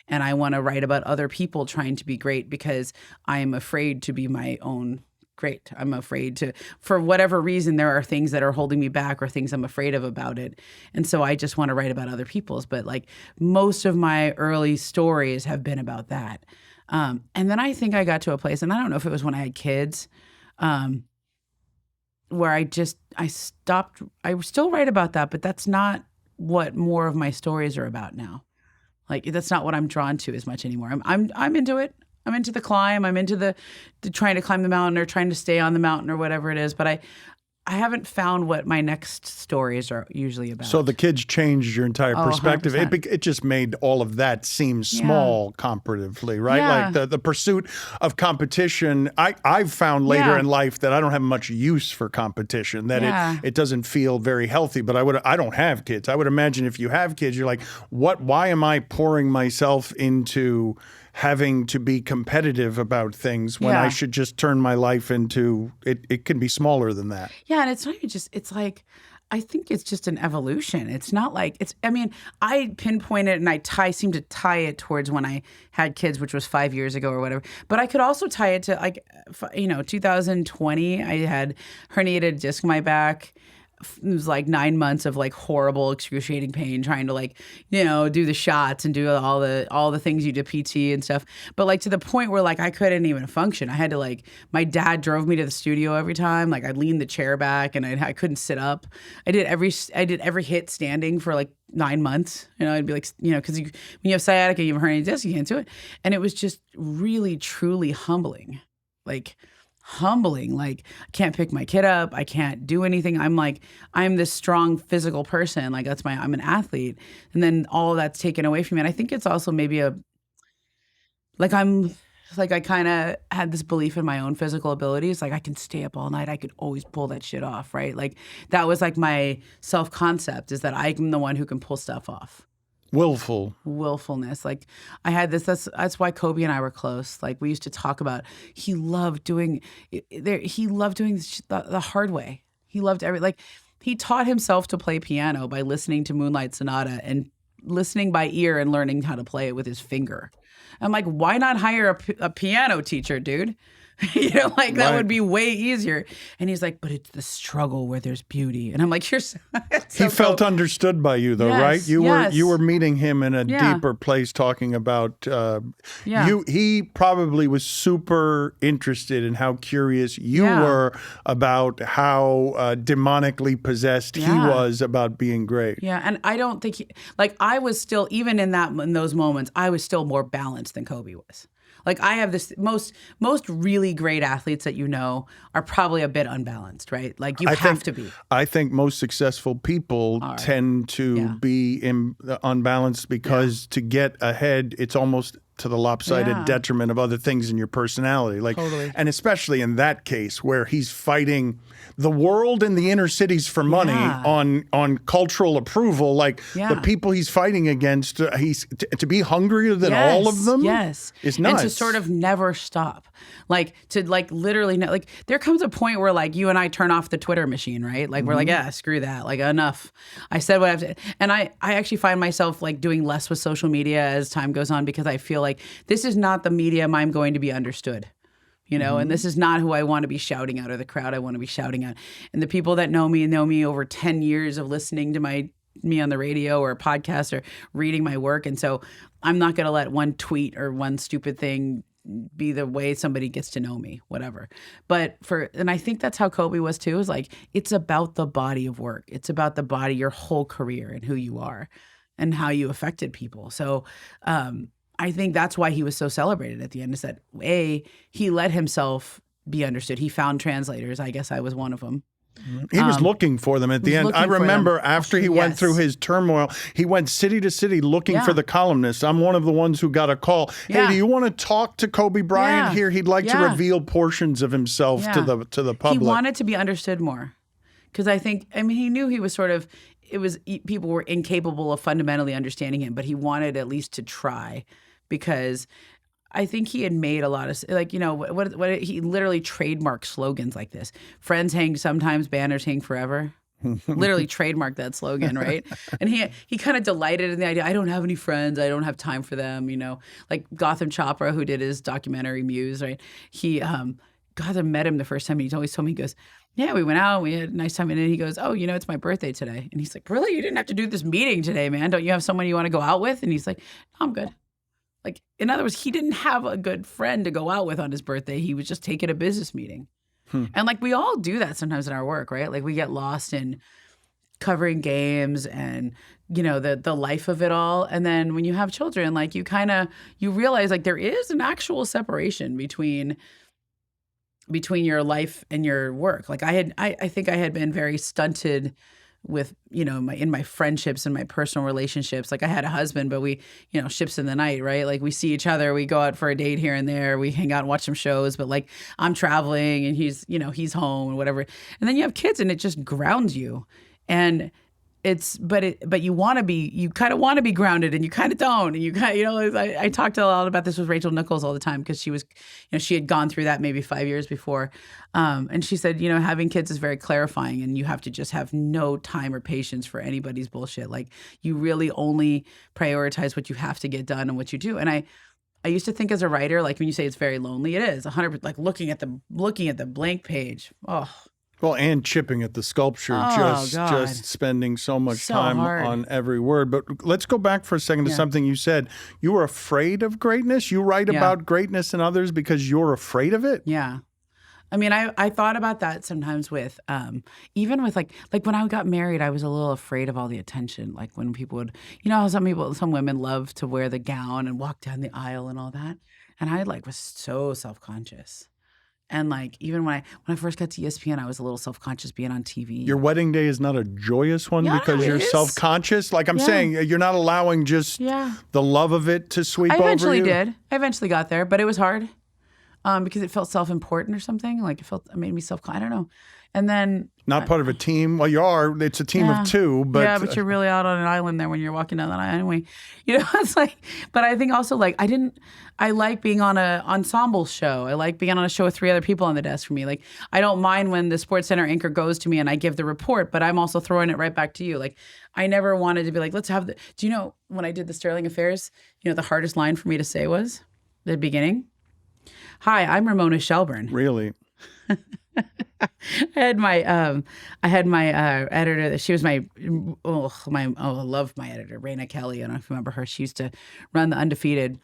And I want to write about other people trying to be great because I am afraid to be my own great. I'm afraid to, for whatever reason, there are things that are holding me back or things I'm afraid of about it. And so I just want to write about other people's. But like most of my early stories have been about that. And then I think I got to a place, and I don't know if it was when I had kids, where I stopped. I still write about that, but that's not what more of my stories are about now. Like that's not what I'm drawn to as much anymore. I'm into it. I'm into the climb. I'm into the trying to climb the mountain or trying to stay on the mountain or whatever it is. But I haven't found what my next stories are usually about. So the kids changed your entire perspective. 100%. It just made all of that seem small comparatively, right? Yeah. Like the pursuit of competition. I've found later in life that I don't have much use for competition, that it doesn't feel very healthy. But I don't have kids. I would imagine if you have kids, you're like, why am I pouring myself into having to be competitive about things when I should just turn my life into it can be smaller than that. Yeah, and it's not even just, it's like, I think it's just an evolution. It's not like, I pinpoint it and I seem to tie it towards when I had kids, which was 5 years ago or whatever. But I could also tie it to 2020, I had herniated disc in my back. It was like 9 months of like horrible, excruciating pain, trying to do the shots and do all the things you do, PT and stuff. But like to the point where like I couldn't even function. I had to my dad drove me to the studio every time. Like I'd lean the chair back and I couldn't sit up. I did every hit standing for like 9 months. I'd be like, because when you have sciatica, you have a herniated disc, you can't do it. And it was just really, truly humbling. Like I can't pick my kid up. I can't do anything. I'm this strong physical person. Like I'm an athlete. And then all of that's taken away from me. And I think it's also maybe I kind of had this belief in my own physical abilities. Like I can stay up all night. I could always pull that shit off. Right. Like that was like my self-concept is that I'm the one who can pull stuff off. Willfulness. Like I had this, that's why Kobe and I were close. Like we used to talk about, he loved doing the hard way. He loved he taught himself to play piano by listening to Moonlight Sonata and listening by ear and learning how to play it with his finger. I'm like, why not hire a piano teacher, dude? That would be way easier. And he's like, but it's the struggle where there's beauty. And I'm like, he felt understood by you though, right? You were meeting him in a deeper place talking about he probably was super interested in how curious you were about how demonically possessed he was about being great. Yeah. And I don't think I was still, even in those moments, I was still more balanced than Kobe was. Like I have this most really great athletes that are probably a bit unbalanced, right? Like you have to be. I think most successful people tend to be unbalanced because to get ahead, it's almost to the lopsided detriment of other things in your personality. Totally. And especially in that case where he's fighting the world and the inner cities for money on cultural approval, the people he's fighting against, to be hungrier than all of them is nuts. And to sort of never stop. Literally, there comes a point where you and I turn off the Twitter machine, right? We're like, screw that. Enough. I said what I have to. And I actually find myself doing less with social media as time goes on because I feel like this is not the medium I'm going to be understood. And this is not who I want to be shouting out or the crowd I want to be shouting at. And the people that know me over 10 years of listening to me on the radio or a podcast or reading my work. And so I'm not going to let one tweet or one stupid thing be the way somebody gets to know me, whatever. And I think that's how Kobe was too, is it's about the body of work. It's about the body, your whole career and who you are and how you affected people. So, I think that's why he was so celebrated at the end, is that he let himself be understood. He found translators. I guess I was one of them. He was looking for them at the end. I remember after he went through his turmoil, he went city to city looking for the columnists. I'm one of the ones who got a call. Hey, do you want to talk to Kobe Bryant here? He'd like to reveal portions of himself to the public. He wanted to be understood more. Because he knew he was people were incapable of fundamentally understanding him, but he wanted at least to try, because I think he had made a lot of, what he literally trademarked slogans like this. Friends hang sometimes, banners hang forever. Literally trademarked that slogan, right? And he kind of delighted in the idea. I don't have any friends. I don't have time for them. Like Gotham Chopra, who did his documentary Muse, right? Gotham met him the first time. And he's always told me, he goes, yeah, we went out. We had a nice time. And then he goes, oh, it's my birthday today. And he's like, really? You didn't have to do this meeting today, man. Don't you have someone you want to go out with? And he's like, no, I'm good. Like, in other words, he didn't have a good friend to go out with on his birthday. He was just taking a business meeting. And like, we all do that sometimes in our work, right? Like, we get lost in covering games and, the life of it all. And then when you have children, like, you realize like there is an actual separation between your life and your work. Like, I think I had been very stunted with, in my friendships and my personal relationships. Like, I had a husband, but we, ships in the night, right? Like, we see each other, we go out for a date here and there, we hang out and watch some shows, but like, I'm traveling and he's home and whatever. And then you have kids and it just grounds you. And but you kind of want to be grounded and you kind of don't. And you kind of, I talked a lot about this with Rachel Nichols all the time because she was, she had gone through that maybe 5 years before. And she said, having kids is very clarifying and you have to just have no time or patience for anybody's bullshit. Like, you really only prioritize what you have to get done and what you do. And I used to think as a writer, like, when you say it's very lonely, it is 100%, like looking at the blank page. Oh, well, and chipping at the sculpture, just spending so much time hard on every word. But let's go back for a second to something you said. You were afraid of greatness? You write about greatness in others because you're afraid of it? Yeah. I mean, I thought about that sometimes with, even with like when I got married, I was a little afraid of all the attention. Like, when people would, how some women love to wear the gown and walk down the aisle and all that. And I was so self-conscious. And like, even when I first got to ESPN, I was a little self-conscious being on TV. Your wedding day is not a joyous one because you're self-conscious? Like, I'm saying, you're not allowing just the love of it to sweep over you? I eventually did. I eventually got there, but it was hard because it felt self-important or something. Like, it made me I don't know. And then... Not part of a team. Well, you are. It's a team of two, but... Yeah, but you're really out on an island there when you're walking down that aisle anyway. It's like... But I think also, like, I like being on an ensemble show. I like being on a show with 3 other people on the desk for me. Like, I don't mind when the SportsCenter anchor goes to me and I give the report, but I'm also throwing it right back to you. Like, I never wanted to be like, let's have the... Do you know, when I did the Sterling Affairs, the hardest line for me to say was, the beginning? Hi, I'm Ramona Shelburne. Really? I had my editor. She was I love my editor, Raina Kelly. I don't know if you remember her. She used to run the Undefeated.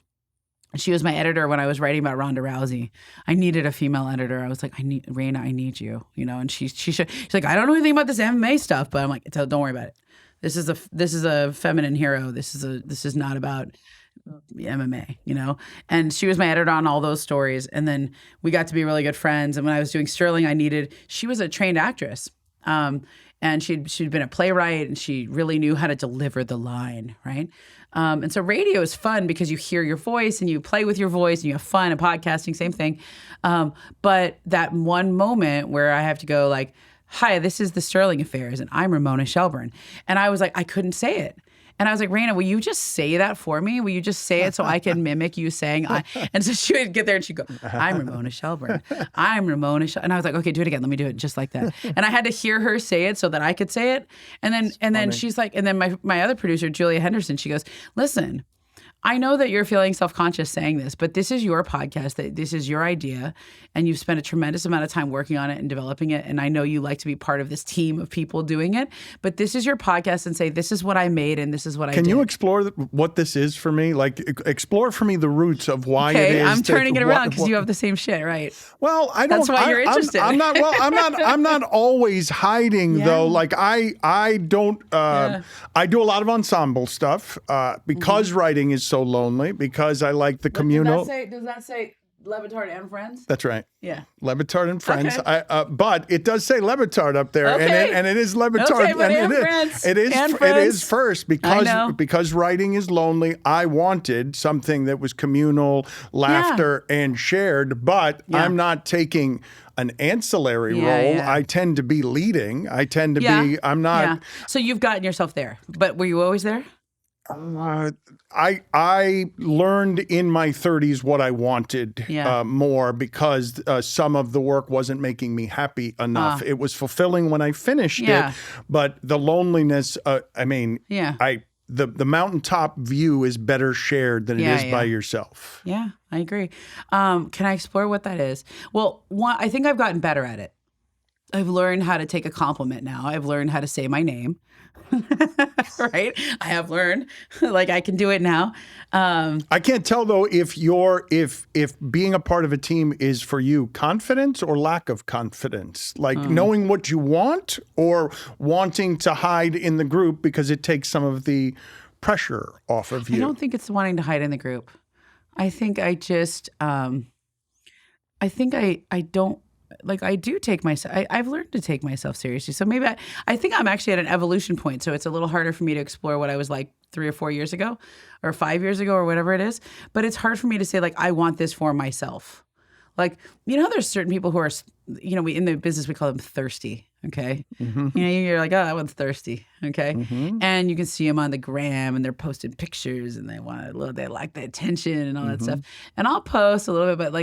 She was my editor when I was writing about Ronda Rousey. I needed a female editor. I was like, Raina, I need you. And she's like, I don't know anything about this MMA stuff, but I'm like, don't worry about it. This is a feminine hero. This is not about MMA, and she was my editor on all those stories. And then we got to be really good friends. And when I was doing Sterling, she was a trained actress. And she'd been a playwright and she really knew how to deliver the line. Right. And so radio is fun because you hear your voice and you play with your voice and you have fun, and podcasting, same thing. But that one moment where I have to go like, hi, this is the Sterling Affairs and I'm Ramona Shelburne. And I was like, I couldn't say it. And I was like, Raina, will you just say that for me? Will you just say it so I can mimic you saying I? And so she would get there and she'd go, I'm Ramona Shelburne. I'm Ramona Shelburne. And I was like, okay, do it again. Let me do it just like that. And I had to hear her say it so that I could say it. And then she's like, and then my other producer, Julia Henderson, she goes, listen, I know that you're feeling self-conscious saying this, but this is your podcast, this is your idea, and you've spent a tremendous amount of time working on it and developing it, and I know you like to be part of this team of people doing it, but this is your podcast, and say, this is what I made and this is what I did. Can you explore what this is for me? Like, explore for me the roots of why it is. I'm turning it around because you have the same shit, right? Well, I don't. That's why you're interested. I'm not always hiding though. Like I don't. I do a lot of ensemble stuff because writing is so lonely, because I like the communal. Does that say Batard and Friends? That's right. Yeah. Batard and Friends. Okay. But it does say Batard up there, and it is Batard. Okay, it is first because writing is lonely. I wanted something that was communal, laughter, and shared. But I'm not taking an ancillary role. Yeah. I tend to be leading. I tend to be. I'm not. Yeah. So you've gotten yourself there, but were you always there? I learned in my 30s what I wanted more because some of the work wasn't making me happy enough. It was fulfilling when I finished it, but the loneliness, the mountaintop view is better shared than it is by yourself. Yeah, I agree. Can I explore what that is? Well, I think I've gotten better at it. I've learned how to take a compliment now. I've learned how to say my name. Right? I have learned, like, I can do it now. I can't tell though if being a part of a team is for you confidence or lack of confidence, like knowing what you want or wanting to hide in the group because it takes some of the pressure off of you. I don't think it's wanting to hide in the group. I think I just, I don't. Like, I do take myself, I've learned to take myself seriously. So maybe I think I'm actually at an evolution point. So it's a little harder for me to explore what I was like 3 or 4 years ago or 5 years ago or whatever it is. But it's hard for me to say, like, I want this for myself. Like, there's certain people who are, in the business, we call them thirsty. Okay. Mm-hmm. You're like, oh, that one's thirsty. Okay. Mm-hmm. And you can see them on the gram and they're posting pictures and they like the attention and all that stuff. And I'll post a little bit, but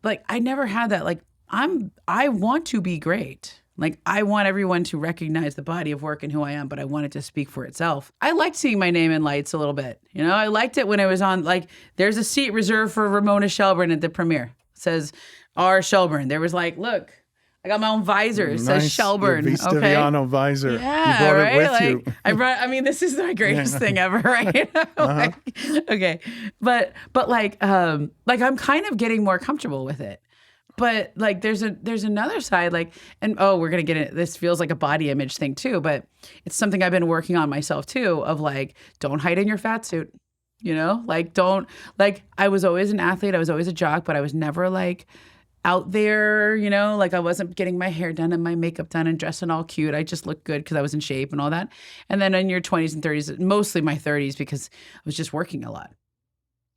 like I never had that. Like, I want to be great. Like, I want everyone to recognize the body of work and who I am, but I want it to speak for itself. I liked seeing my name in lights a little bit. I liked it when I was on, like, there's a seat reserved for Ramona Shelburne at the premiere. It says R. Shelburne. There was like, look, I got my own visor. It says Shelburne. Vistaviano visor. Yeah, you brought right? it with you. This is the greatest thing ever, right? Okay. But I'm kind of getting more comfortable with it. But like, there's another side, like, and we're gonna get it. This feels like a body image thing too, but it's something I've been working on myself too. Of like, don't hide in your fat suit, like I was always an athlete, I was always a jock, but I was never like out there, like I wasn't getting my hair done and my makeup done and dressing all cute. I just looked good because I was in shape and all that. And then in your 20s and 30s, mostly my 30s, because I was just working a lot.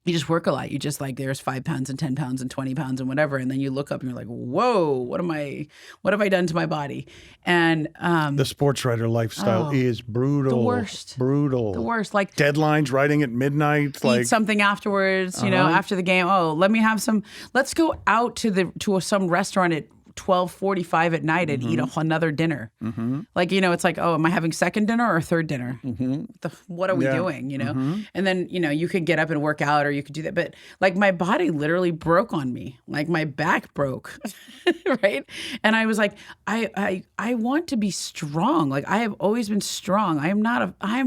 You just work a lot. You just like, there's 5 pounds and 10 pounds and 20 pounds and whatever. And then you look up and you're like, whoa, what have I done to my body? And the sports writer lifestyle is brutal. The worst. Brutal. The worst. Like deadlines, writing at midnight. Eat something afterwards, after the game. Oh, let's go out to some restaurant at 12:45 at night and eat another dinner. Mm-hmm. Like, it's like, oh, am I having second dinner or third dinner? Mm-hmm. What are we doing, Mm-hmm. And then, you could get up and work out or you could do that. But like, my body literally broke on me. Like, my back broke, right? And I was like, I want to be strong. Like, I have always been strong. I am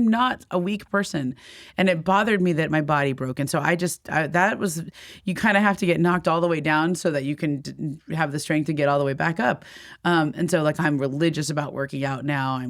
not a weak person. And it bothered me that my body broke. And so you kind of have to get knocked all the way down so that you can have the strength to get all the way back up. And so like, I'm religious about working out now.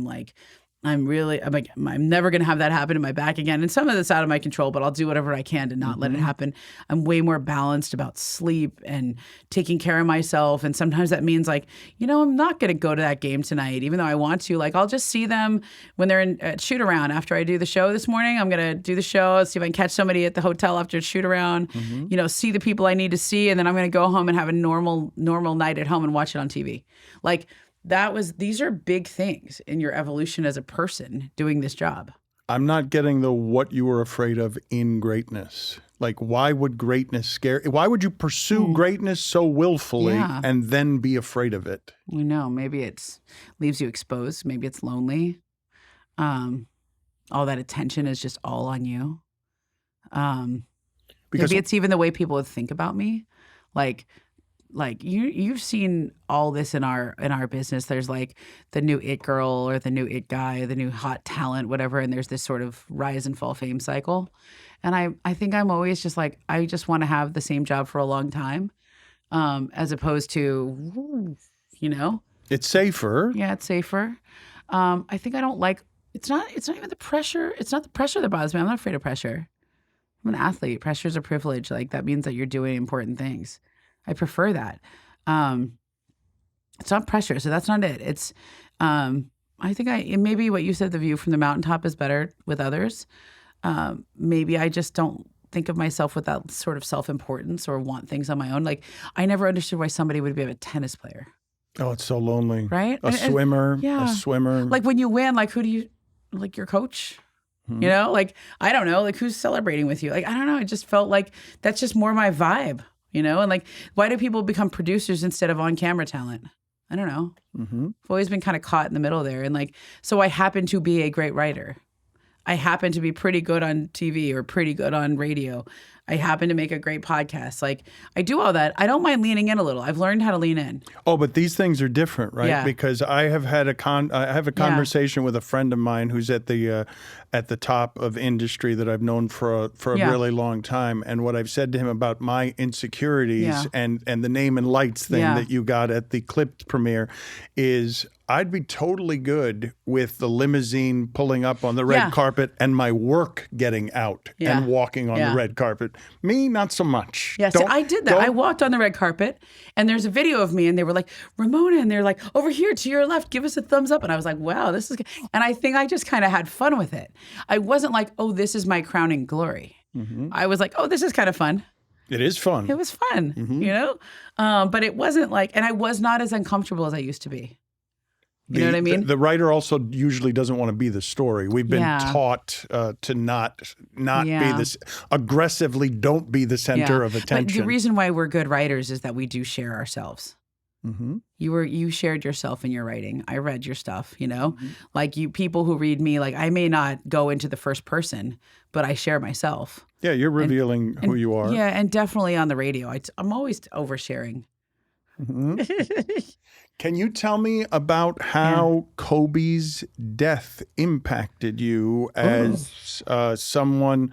I'm never going to have that happen in my back again. And some of it's out of my control, but I'll do whatever I can to not let it happen. I'm way more balanced about sleep and taking care of myself. And sometimes that means like, I'm not going to go to that game tonight, even though I want to. Like, I'll just see them when they're at shoot around. After I do the show this morning, I'm going to do the show, see if I can catch somebody at the hotel after shoot around, see the people I need to see. And then I'm going to go home and have a normal night at home and watch it on TV. Like, these are big things in your evolution as a person doing this job. I'm not getting what you were afraid of in greatness. Like, why would greatness scare? Why would you pursue greatness so willfully and then be afraid of it? Maybe it leaves you exposed. Maybe it's lonely. All that attention is just all on you. Maybe it's even the way people would think about me. Like you've seen all this in our business. There's like the new it girl or the new it guy, the new hot talent, whatever. And there's this sort of rise and fall fame cycle. And I think I'm always just like, I just want to have the same job for a long time, as opposed to, It's safer. Yeah, it's safer. I think I don't like. It's not even the pressure. It's not the pressure that bothers me. I'm not afraid of pressure. I'm an athlete. Pressure is a privilege. Like, that means that you're doing important things. I prefer that. It's not pressure, so that's not it. It's, I think maybe what you said, the view from the mountaintop is better with others. Maybe I just don't think of myself with that sort of self-importance or want things on my own. Like, I never understood why somebody would be a tennis player. Oh, it's so lonely. Right? A swimmer. Like, when you win, like, who do you, like, your coach? You know, like, I don't know, like, who's celebrating with you? Like, I don't know. It just felt like that's just more my vibe, you know? And like, why do people become producers instead of on-camera talent? I don't know. I've always been kind of caught in the middle there. And like, so I happen to be a great writer. I happen to be pretty good on TV or pretty good on radio. I happen to make a great podcast. Like, I do all that. I don't mind leaning in a little. I've learned how to lean in. Oh, but these things are different, right? Yeah. Because I have had I have a conversation with a friend of mine who's at the top of industry that I've known for a really long time. And what I've said to him about my insecurities and the name and lights thing that you got at the Clipped premiere is I'd be totally good with the limousine pulling up on the red carpet and my work getting out and walking on the red carpet. Me, not so much. Yeah, see, I did that. I walked on the red carpet, and there's a video of me, and they were like, Ramona, and they're like, over here to your left, give us a thumbs up. And I was like, wow, this is good. And I think I just kind of had fun with it. I wasn't like, oh, this is my crowning glory. I was like, oh, this is kind of fun. It is fun. It was fun, you know? But it wasn't like, and I was not as uncomfortable as I used to be. You know what I mean? The writer also usually doesn't want to be the story. We've been taught to not be this aggressively. Don't be the center of attention. But the reason why we're good writers is that we do share ourselves. You shared yourself in your writing. I read your stuff. You know, like people who read me. Like, I may not go into the first person, but I share myself. Yeah, you're revealing who you are. Yeah, and definitely on the radio, I'm always oversharing. Can you tell me about how Kobe's death impacted you as someone?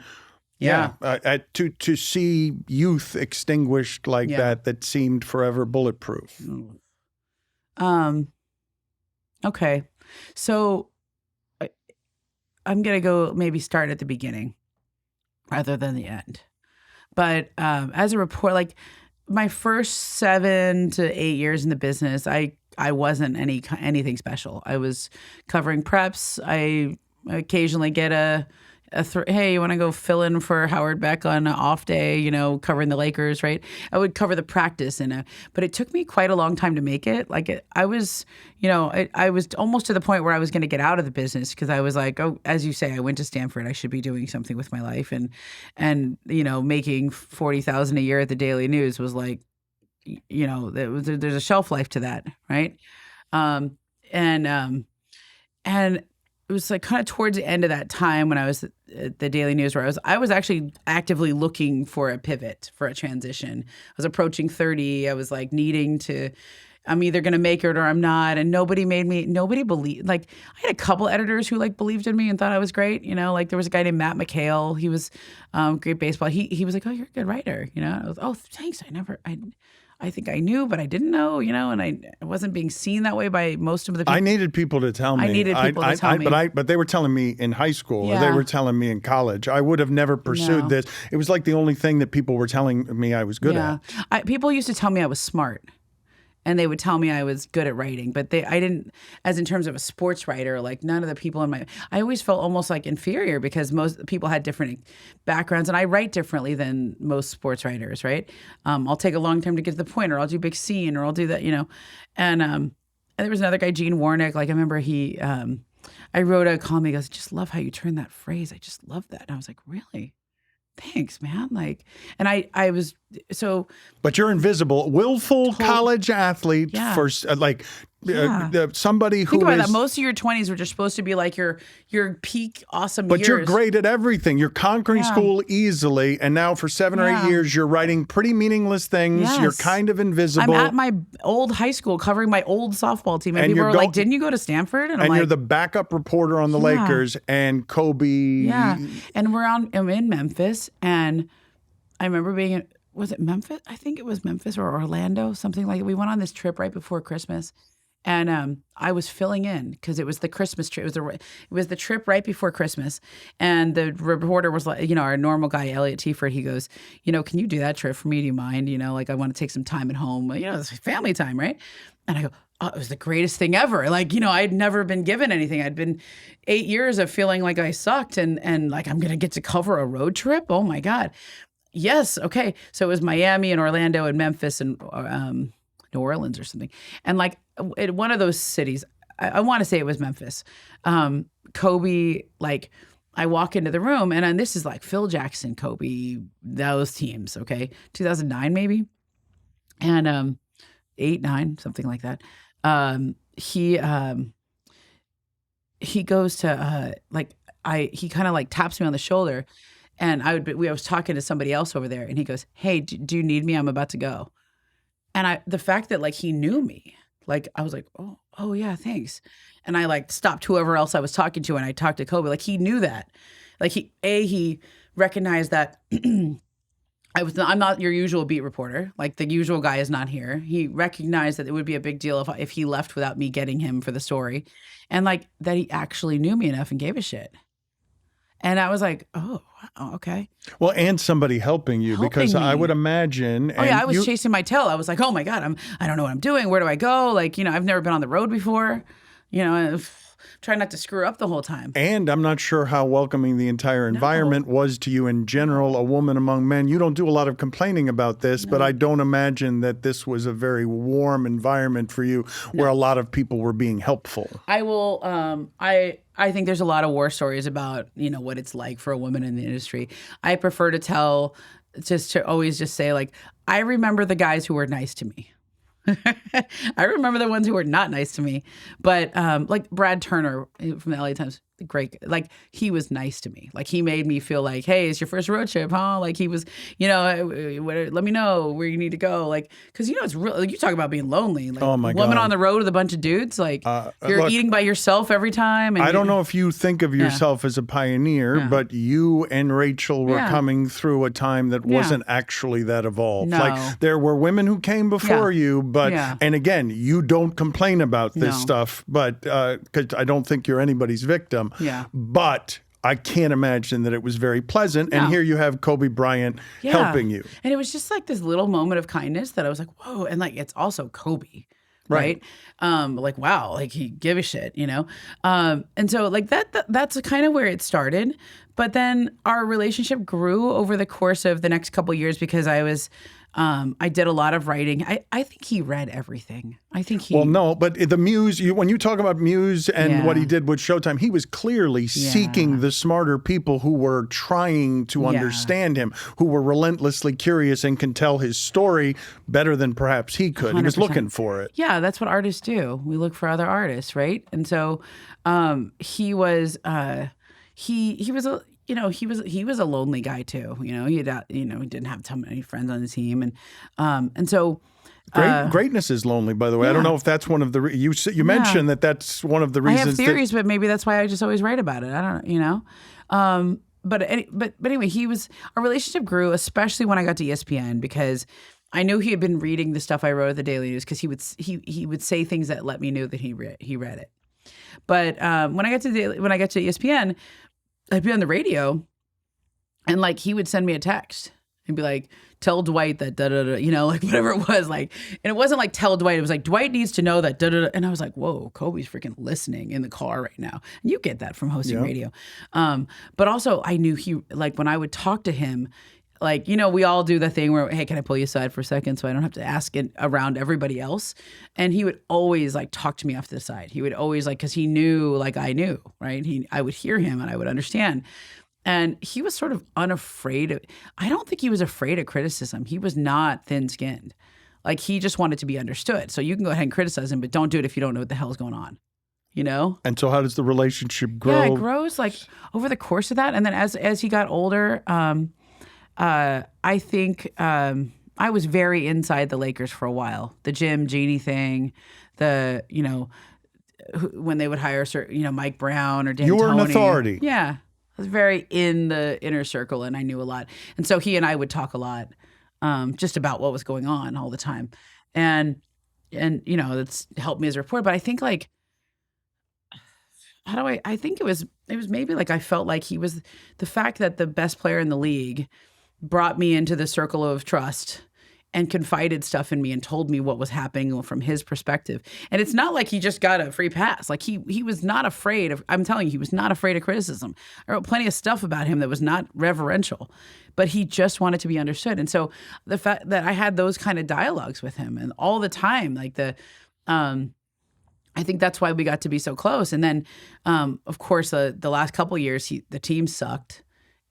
To see youth extinguished like that seemed forever bulletproof. Okay, so I'm gonna go maybe start at the beginning rather than the end. But as a reporter, like, my first 7 to 8 years in the business, I wasn't anything special. I was covering preps. I occasionally get hey, you want to go fill in for Howard Beck on an off day, you know, covering the Lakers, right? I would cover the practice, but it took me quite a long time to make it. Like, I was, you know, I was almost to the point where I was going to get out of the business because I was like, oh, as you say, I went to Stanford. I should be doing something with my life, and you know, making $40,000 a year at the Daily News was like, you know, there's a shelf life to that, right? And it was like kind of towards the end of that time when I was at the Daily News, where I was actually actively looking for a pivot, for a transition. I was approaching 30. I was like I'm either going to make it or I'm not. And nobody believed. Like, I had a couple editors who like believed in me and thought I was great. You know, like there was a guy named Matt McHale. He was great baseball. He was like, oh, you're a good writer. You know, I was, oh, thanks. I think I knew, but I didn't know, you know, and I wasn't being seen that way by most of the people. I needed people to tell me. I needed people to tell me. But they were telling me in high school, or they were telling me in college. I would have never pursued this. It was like the only thing that people were telling me I was good at. People used to tell me I was smart. And they would tell me I was good at writing, but I didn't, as in terms of a sports writer, like none of the people I always felt almost like inferior because most people had different backgrounds, and I write differently than most sports writers, right? I'll take a long time to get to the point, or I'll do big scene, or I'll do that, you know. And there was another guy, Gene Warnick, like I remember I wrote a column, he goes, just love how you turn that phrase. I just love that. And I was like, really? Thanks, man. Like, and I was so. But you're invisible, willful college athlete for like somebody who think about that. Most of your 20s were just supposed to be like your peak awesome but years. You're great at everything. You're conquering school easily, and now for 7 or 8 years you're writing pretty meaningless things. Yes. You're kind of invisible. I'm at my old high school covering my old softball team, and people were like, "Didn't you go to Stanford?" And you're the backup reporter on the Lakers, and Kobe. Yeah, and I'm in Memphis, and I remember being was it Memphis? I think it was Memphis or Orlando, something like that. We went on this trip right before Christmas. And I was filling in because it was the Christmas trip. It was the trip right before Christmas. And the reporter was like, you know, our normal guy, Elliot Tiford, he goes, you know, can you do that trip for me? Do you mind? You know, like I want to take some time at home. You know, it's family time, right? And I go, oh, it was the greatest thing ever. Like, you know, I'd never been given anything. I'd been 8 years of feeling like I sucked and like I'm going to get to cover a road trip. Oh, my God. Yes. Okay. So it was Miami and Orlando and Memphis and New Orleans or something. And like one of those cities, I want to say it was Memphis. Kobe like I walk into the room, and this is like Phil Jackson, Kobe, those teams, okay? 2009 maybe, and 8, 9, something like that. He goes to he kind of like taps me on the shoulder, and I was talking to somebody else over there, and he goes, "Hey, do you need me? I'm about to go." And the fact that like he knew me, like I was like, oh yeah, thanks. And I like stopped whoever else I was talking to, and I talked to Kobe. Like he knew that, like he recognized that I'm not your usual beat reporter. Like the usual guy is not here. He recognized that it would be a big deal if he left without me getting him for the story, and like that he actually knew me enough and gave a shit. And I was like, oh, okay. Well, and somebody helping you, because I would imagine. Oh, yeah, I was chasing my tail. I was like, oh my God, I don't know what I'm doing. Where do I go? Like, I've never been on the road before. Try not to screw up the whole time. And I'm not sure how welcoming the entire environment was to you in general, a woman among men. You don't do a lot of complaining about this, but I don't imagine that this was a very warm environment for you where a lot of people were being helpful. I will, I think there's a lot of war stories about, what it's like for a woman in the industry. I prefer to always just say, like, I remember the guys who were nice to me. I remember the ones who were not nice to me. But like Brad Turner from the LA Times, great. Like he was nice to me. Like he made me feel like, hey, it's your first road trip, huh? Like he was, let me know where you need to go. Like, because it's real. Like, you talk about being lonely. Like, oh my God. Woman on the road with a bunch of dudes. Like you're eating by yourself every time. And I don't know if you think of yourself as a pioneer, but you and Rachel were coming through a time that wasn't actually that evolved. No. Like there were women who came before you, but and again, you don't complain about this stuff, but because I don't think you're anybody's victim. Yeah. But I can't imagine that it was very pleasant. And here you have Kobe Bryant helping you. And it was just like this little moment of kindness that I was like, whoa. And like, it's also Kobe. Right. Like, wow, like he give a shit, And so like that's kind of where it started. But then our relationship grew over the course of the next couple of years because I did a lot of writing. I think he read everything. I think he... Well, no, but the Muse, when you talk about Muse and what he did with Showtime, he was clearly seeking the smarter people who were trying to understand him, who were relentlessly curious and can tell his story better than perhaps he could. 100%. He was looking for it. Yeah, that's what artists do. We look for other artists, right? And so he was... He was a... he was a lonely guy too. He didn't have too many friends on the team, and so greatness is lonely. By the way, I don't know if that's one of the you mentioned that's one of the reasons. I have theories, but maybe that's why I just always write about it. I don't, But anyway, our relationship grew, especially when I got to ESPN, because I knew he had been reading the stuff I wrote at the Daily News, because he would say things that let me know that he read it. But when I got to ESPN. I'd be on the radio, and like he would send me a text and be like, "Tell Dwight that da da da," like whatever it was, like, and it wasn't like tell Dwight. It was like Dwight needs to know that da da da. And I was like, "Whoa, Kobe's freaking listening in the car right now." And you get that from hosting radio, but also I knew he like when I would talk to him. Like, we all do the thing where, hey, can I pull you aside for a second so I don't have to ask it around everybody else? And he would always like talk to me off to the side. He would always because he knew like I knew, right? I would hear him and I would understand. And he was sort of unafraid I don't think he was afraid of criticism. He was not thin-skinned. Like he just wanted to be understood. So you can go ahead and criticize him, but don't do it if you don't know what the hell's going on. And so how does the relationship grow? Yeah, it grows like over the course of that. And then as he got older, I think I was very inside the Lakers for a while. The Jim Jeannie thing, when they would hire, Mike Brown or Dan You were Toney. an authority. Yeah. I was very in the inner circle, and I knew a lot. And so he and I would talk a lot just about what was going on all the time. And that's helped me as a reporter. But I think like, I think it was maybe like I felt like he was the fact that the best player in the league brought me into the circle of trust and confided stuff in me and told me what was happening from his perspective. And it's not like he just got a free pass. Like he was not afraid of, I'm telling you, he was not afraid of criticism. I wrote plenty of stuff about him that was not reverential, but he just wanted to be understood. And so the fact that I had those kind of dialogues with him and all the time, like I I think that's why we got to be so close. And then, of course, the last couple of years, the team sucked,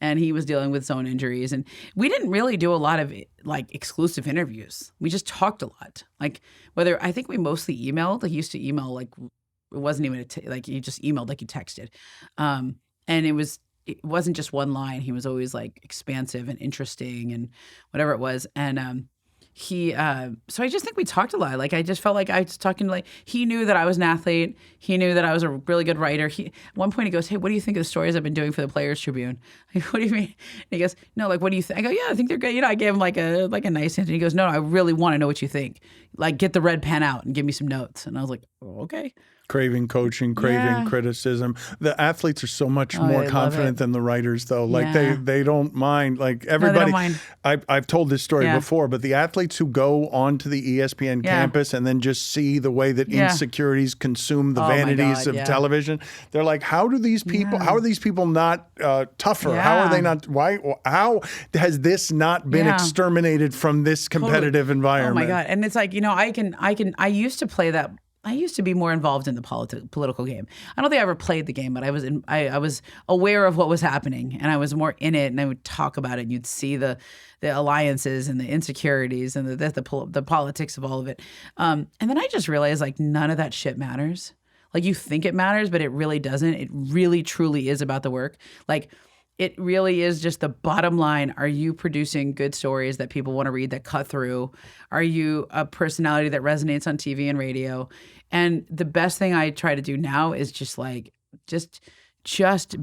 and he was dealing with his own injuries. And we didn't really do a lot of like exclusive interviews. We just talked a lot. Like I think we mostly emailed. Like he used to email like it wasn't even like you just emailed like you texted, and it wasn't just one line. He was always like expansive and interesting and whatever it was. And so I just think we talked a lot. Like I just felt like I was talking to, like, he knew that I was an athlete. He knew that I was a really good writer. At one point he goes, "Hey, what do you think of the stories I've been doing for the Players Tribune?" I go, "What do you mean?" And he goes, "No, like, what do you think?" I go, "Yeah, I think they're good." I gave him like a nice answer. And he goes, "No, I really want to know what you think. Like, get the red pen out and give me some notes." And I was like, "Oh, okay." Craving coaching, craving criticism. The athletes are so much more confident than the writers, though. Like they don't mind. Like everybody, no, they don't mind. I've told this story before, but the athletes who go onto the ESPN campus and then just see the way that insecurities consume the vanities of television, they're like, how do these people? How are these people not tougher? Yeah. How are they not? Why? How has this not been exterminated from this competitive environment? Oh my God! And it's like, I used to play that. I used to be more involved in the political game. I don't think I ever played the game, but I was aware of what was happening, and I was more in it, and I would talk about it, and you'd see the alliances and the insecurities and the politics of all of it. And then I just realized, like, none of that shit matters. Like, you think it matters, but it really doesn't. It really, truly is about the work. Like, it really is just the bottom line. Are you producing good stories that people want to read, that cut through? Are you a personality that resonates on TV and radio? And the best thing I try to do now is just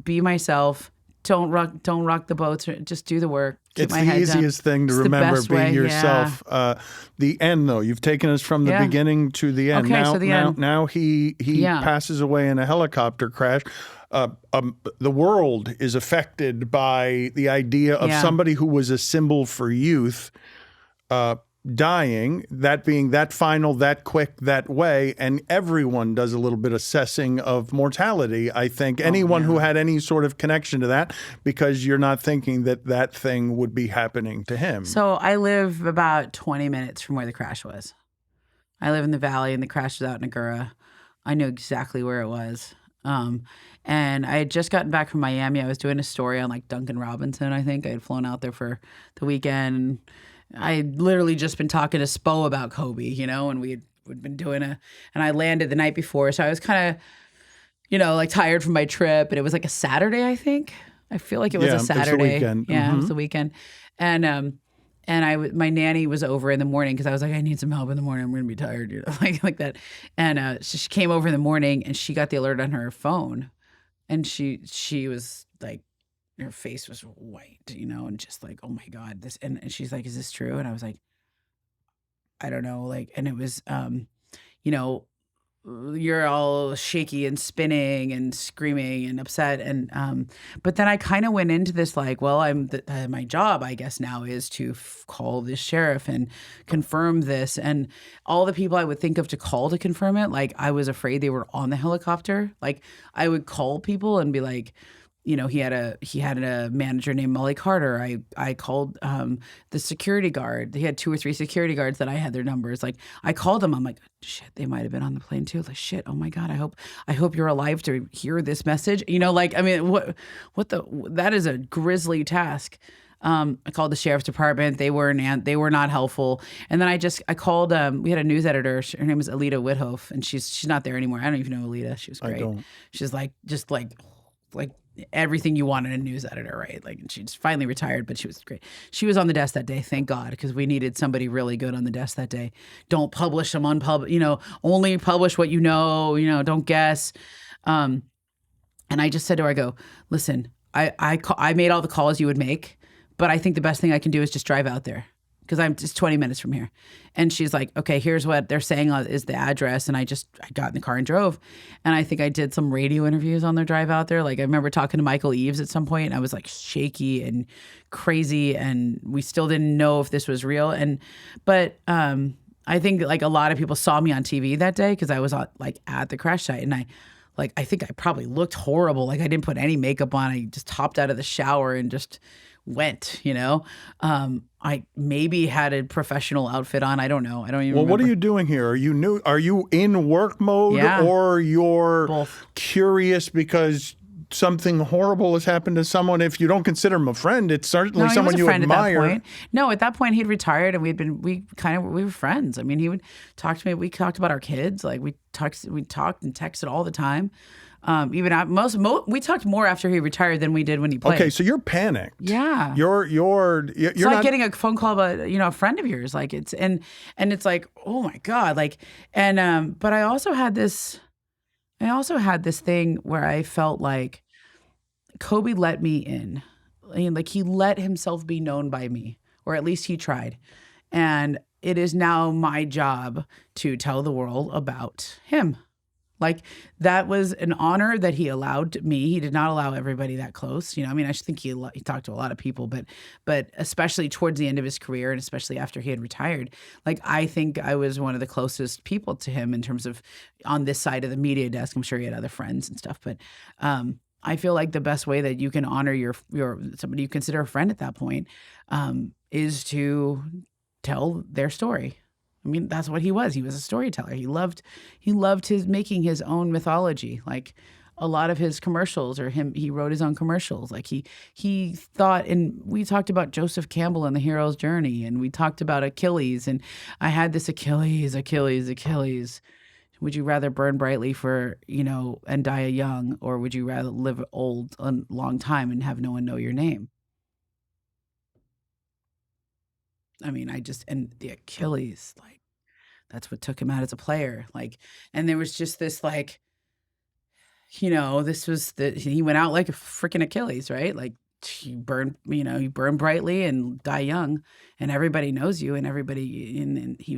be myself. Don't rock the boats. Just do the work. It's the easiest thing to remember, being yourself. The end, though, you've taken us from the beginning to the end. Okay, now he passes away in a helicopter crash. The world is affected by the idea of somebody who was a symbol for youth dying, that being that final, that quick, that way, and everyone does a little bit of assessing of mortality, I think. Anyone who had any sort of connection to that, because you're not thinking that thing would be happening to him. So I live about 20 minutes from where the crash was. I live in the valley, and the crash was out in Agoura. I knew exactly where it was. And I had just gotten back from Miami. I was doing a story on like Duncan Robinson, I think. I had flown out there for the weekend. I had literally just been talking to Spo about Kobe, and we'd been doing and I landed the night before. So I was kind of, like tired from my trip. And it was like a Saturday, I think. I feel like it was a Saturday. It was the weekend. Yeah, it was the weekend. And my nanny was over in the morning because I was like, I need some help in the morning. I'm going to be tired, like that. And so she came over in the morning, and she got the alert on her phone, and she was like, her face was white, and just like, oh my God, this. And she's like, is this true? And I was like, I don't know. Like, and it was, you're all shaky and spinning and screaming and upset. And, but then I kind of went into this like, well, my job, I guess now, is to call this sheriff and confirm this. And all the people I would think of to call to confirm it, like, I was afraid they were on the helicopter. Like, I would call people and be like, he had a manager named Molly Carter. I called the security guard. He had 2 or 3 security guards that I had their numbers. Like, I called them. I'm like, shit, they might have been on the plane too. Like, shit, oh my God, I hope you're alive to hear this message. Like, I mean, that is a grisly task. I called the sheriff's department. They were not helpful. And then I called, we had a news editor. Her name was Alita Whithoff, and she's not there anymore. I don't even know Alita. She was great. I don't. She's like, just like everything you want in a news editor, right? Like, she's finally retired, but she was great. She was on the desk that day, thank God, because we needed somebody really good on the desk that day. Don't publish them only publish what don't guess. And I just said to her, I go, listen, I made all the calls you would make, but I think the best thing I can do is just drive out there, because I'm just 20 minutes from here. And she's like, okay, here's what they're saying is the address. And I got in the car and drove. And I think I did some radio interviews on their drive out there. Like, I remember talking to Michael Eaves at some point, and I was like shaky and crazy, and we still didn't know if this was real. But I think like a lot of people saw me on TV that day because I was at the crash site, and I think I probably looked horrible. Like, I didn't put any makeup on. I just hopped out of the shower and just went, I maybe had a professional outfit on. I don't know. I don't even remember. What are you doing here? Are you new? Are you in work mode, or you're both curious because something horrible has happened to someone? If you don't consider him a friend, it's certainly someone you admire. At that point. No, at that point he'd retired, and we were friends. I mean, he would talk to me. We talked about our kids. Like we talked and texted all the time. We talked more after he retired than we did when he played. Okay, so you're panicked. Yeah, you're it's like getting a phone call about a friend of yours. Like it's and it's like, oh my God, like but I also had this thing where I felt like Kobe let me in, like he let himself be known by me, or at least he tried, and it is now my job to tell the world about him. Like that was an honor that he allowed me. He did not allow everybody that close. I mean, I think he talked to a lot of people, but especially towards the end of his career, and especially after he had retired, like I think I was one of the closest people to him in terms of on this side of the media desk. I'm sure he had other friends and stuff, but I feel like the best way that you can honor your somebody you consider a friend at that point is to tell their story. I mean, that's what he was. He was a storyteller. He loved making his own mythology. Like a lot of his commercials, he wrote his own commercials. Like he thought, and we talked about Joseph Campbell and the hero's journey, and we talked about Achilles, and I had this Achilles. Would you rather burn brightly and die young, or would you rather live old a long time and have no one know your name? I mean, and the Achilles, like, that's what took him out as a player. Like, and there was just this, like, he went out like a freaking Achilles, right? Like, you burn brightly and die young, and everybody knows you, and he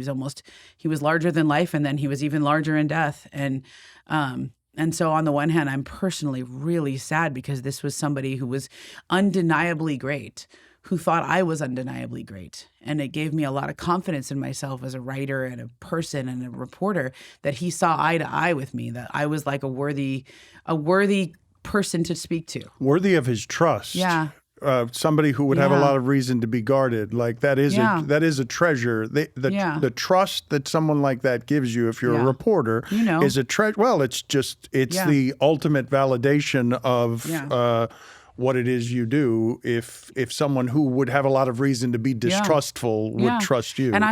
was larger than life, and then he was even larger in death. And so on the one hand, I'm personally really sad because this was somebody who was undeniably great, who thought I was undeniably great. And it gave me a lot of confidence in myself as a writer and a person and a reporter, that he saw eye to eye with me, that I was like a worthy person to speak to. Worthy of his trust. Yeah. Somebody who would have a lot of reason to be guarded. Like that is a treasure. The trust that someone like that gives you, if you're a reporter, is a treasure. Well, it's the ultimate validation of what it is you do. If someone who would have a lot of reason to be distrustful would trust you. And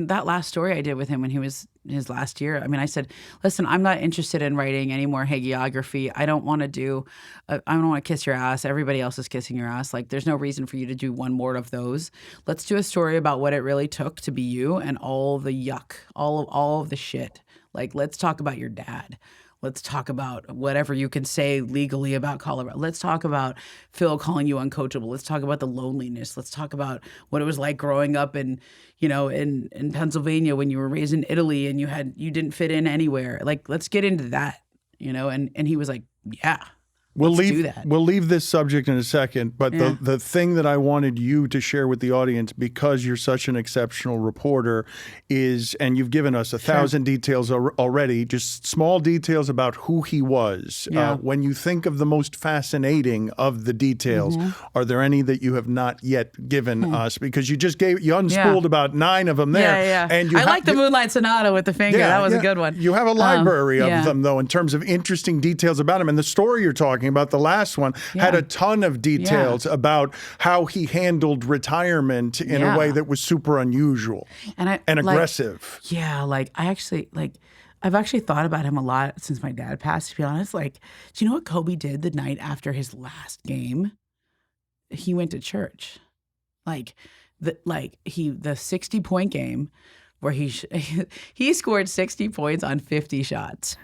that last story I did with him when he was his last year, I said, listen, I'm not interested in writing any more hagiography. I don't want to kiss your ass. Everybody else is kissing your ass. Like, there's no reason for you to do one more of those. Let's do a story about what it really took to be you and all the yuck, all of the shit. Like, let's talk about your dad. Let's talk about whatever you can say legally about Colorado. Let's talk about Phil calling you uncoachable. Let's talk about the loneliness. Let's talk about what it was like growing up in Pennsylvania when you were raised in Italy and you didn't fit in anywhere. Like, let's get into that, and he was like, yeah. We'll leave this subject in a second, but the thing that I wanted you to share with the audience, because you're such an exceptional reporter, is, and you've given us 1,000 details already, just small details about who he was. When you think of the most fascinating of the details, are there any that you have not yet given us? Because you unspooled about 9 of them there. Yeah. And I like the Moonlight Sonata with the finger. That was a good one. You have a library of them, though, in terms of interesting details about him. And the story you're talking about, the last one, had a ton of details about how he handled retirement in a way that was super unusual and aggressive. I've actually thought about him a lot since my dad passed, to be honest. Like, do you know what Kobe did the night after his last game? He went to church. The 60-point game where he scored 60 points on 50 shots.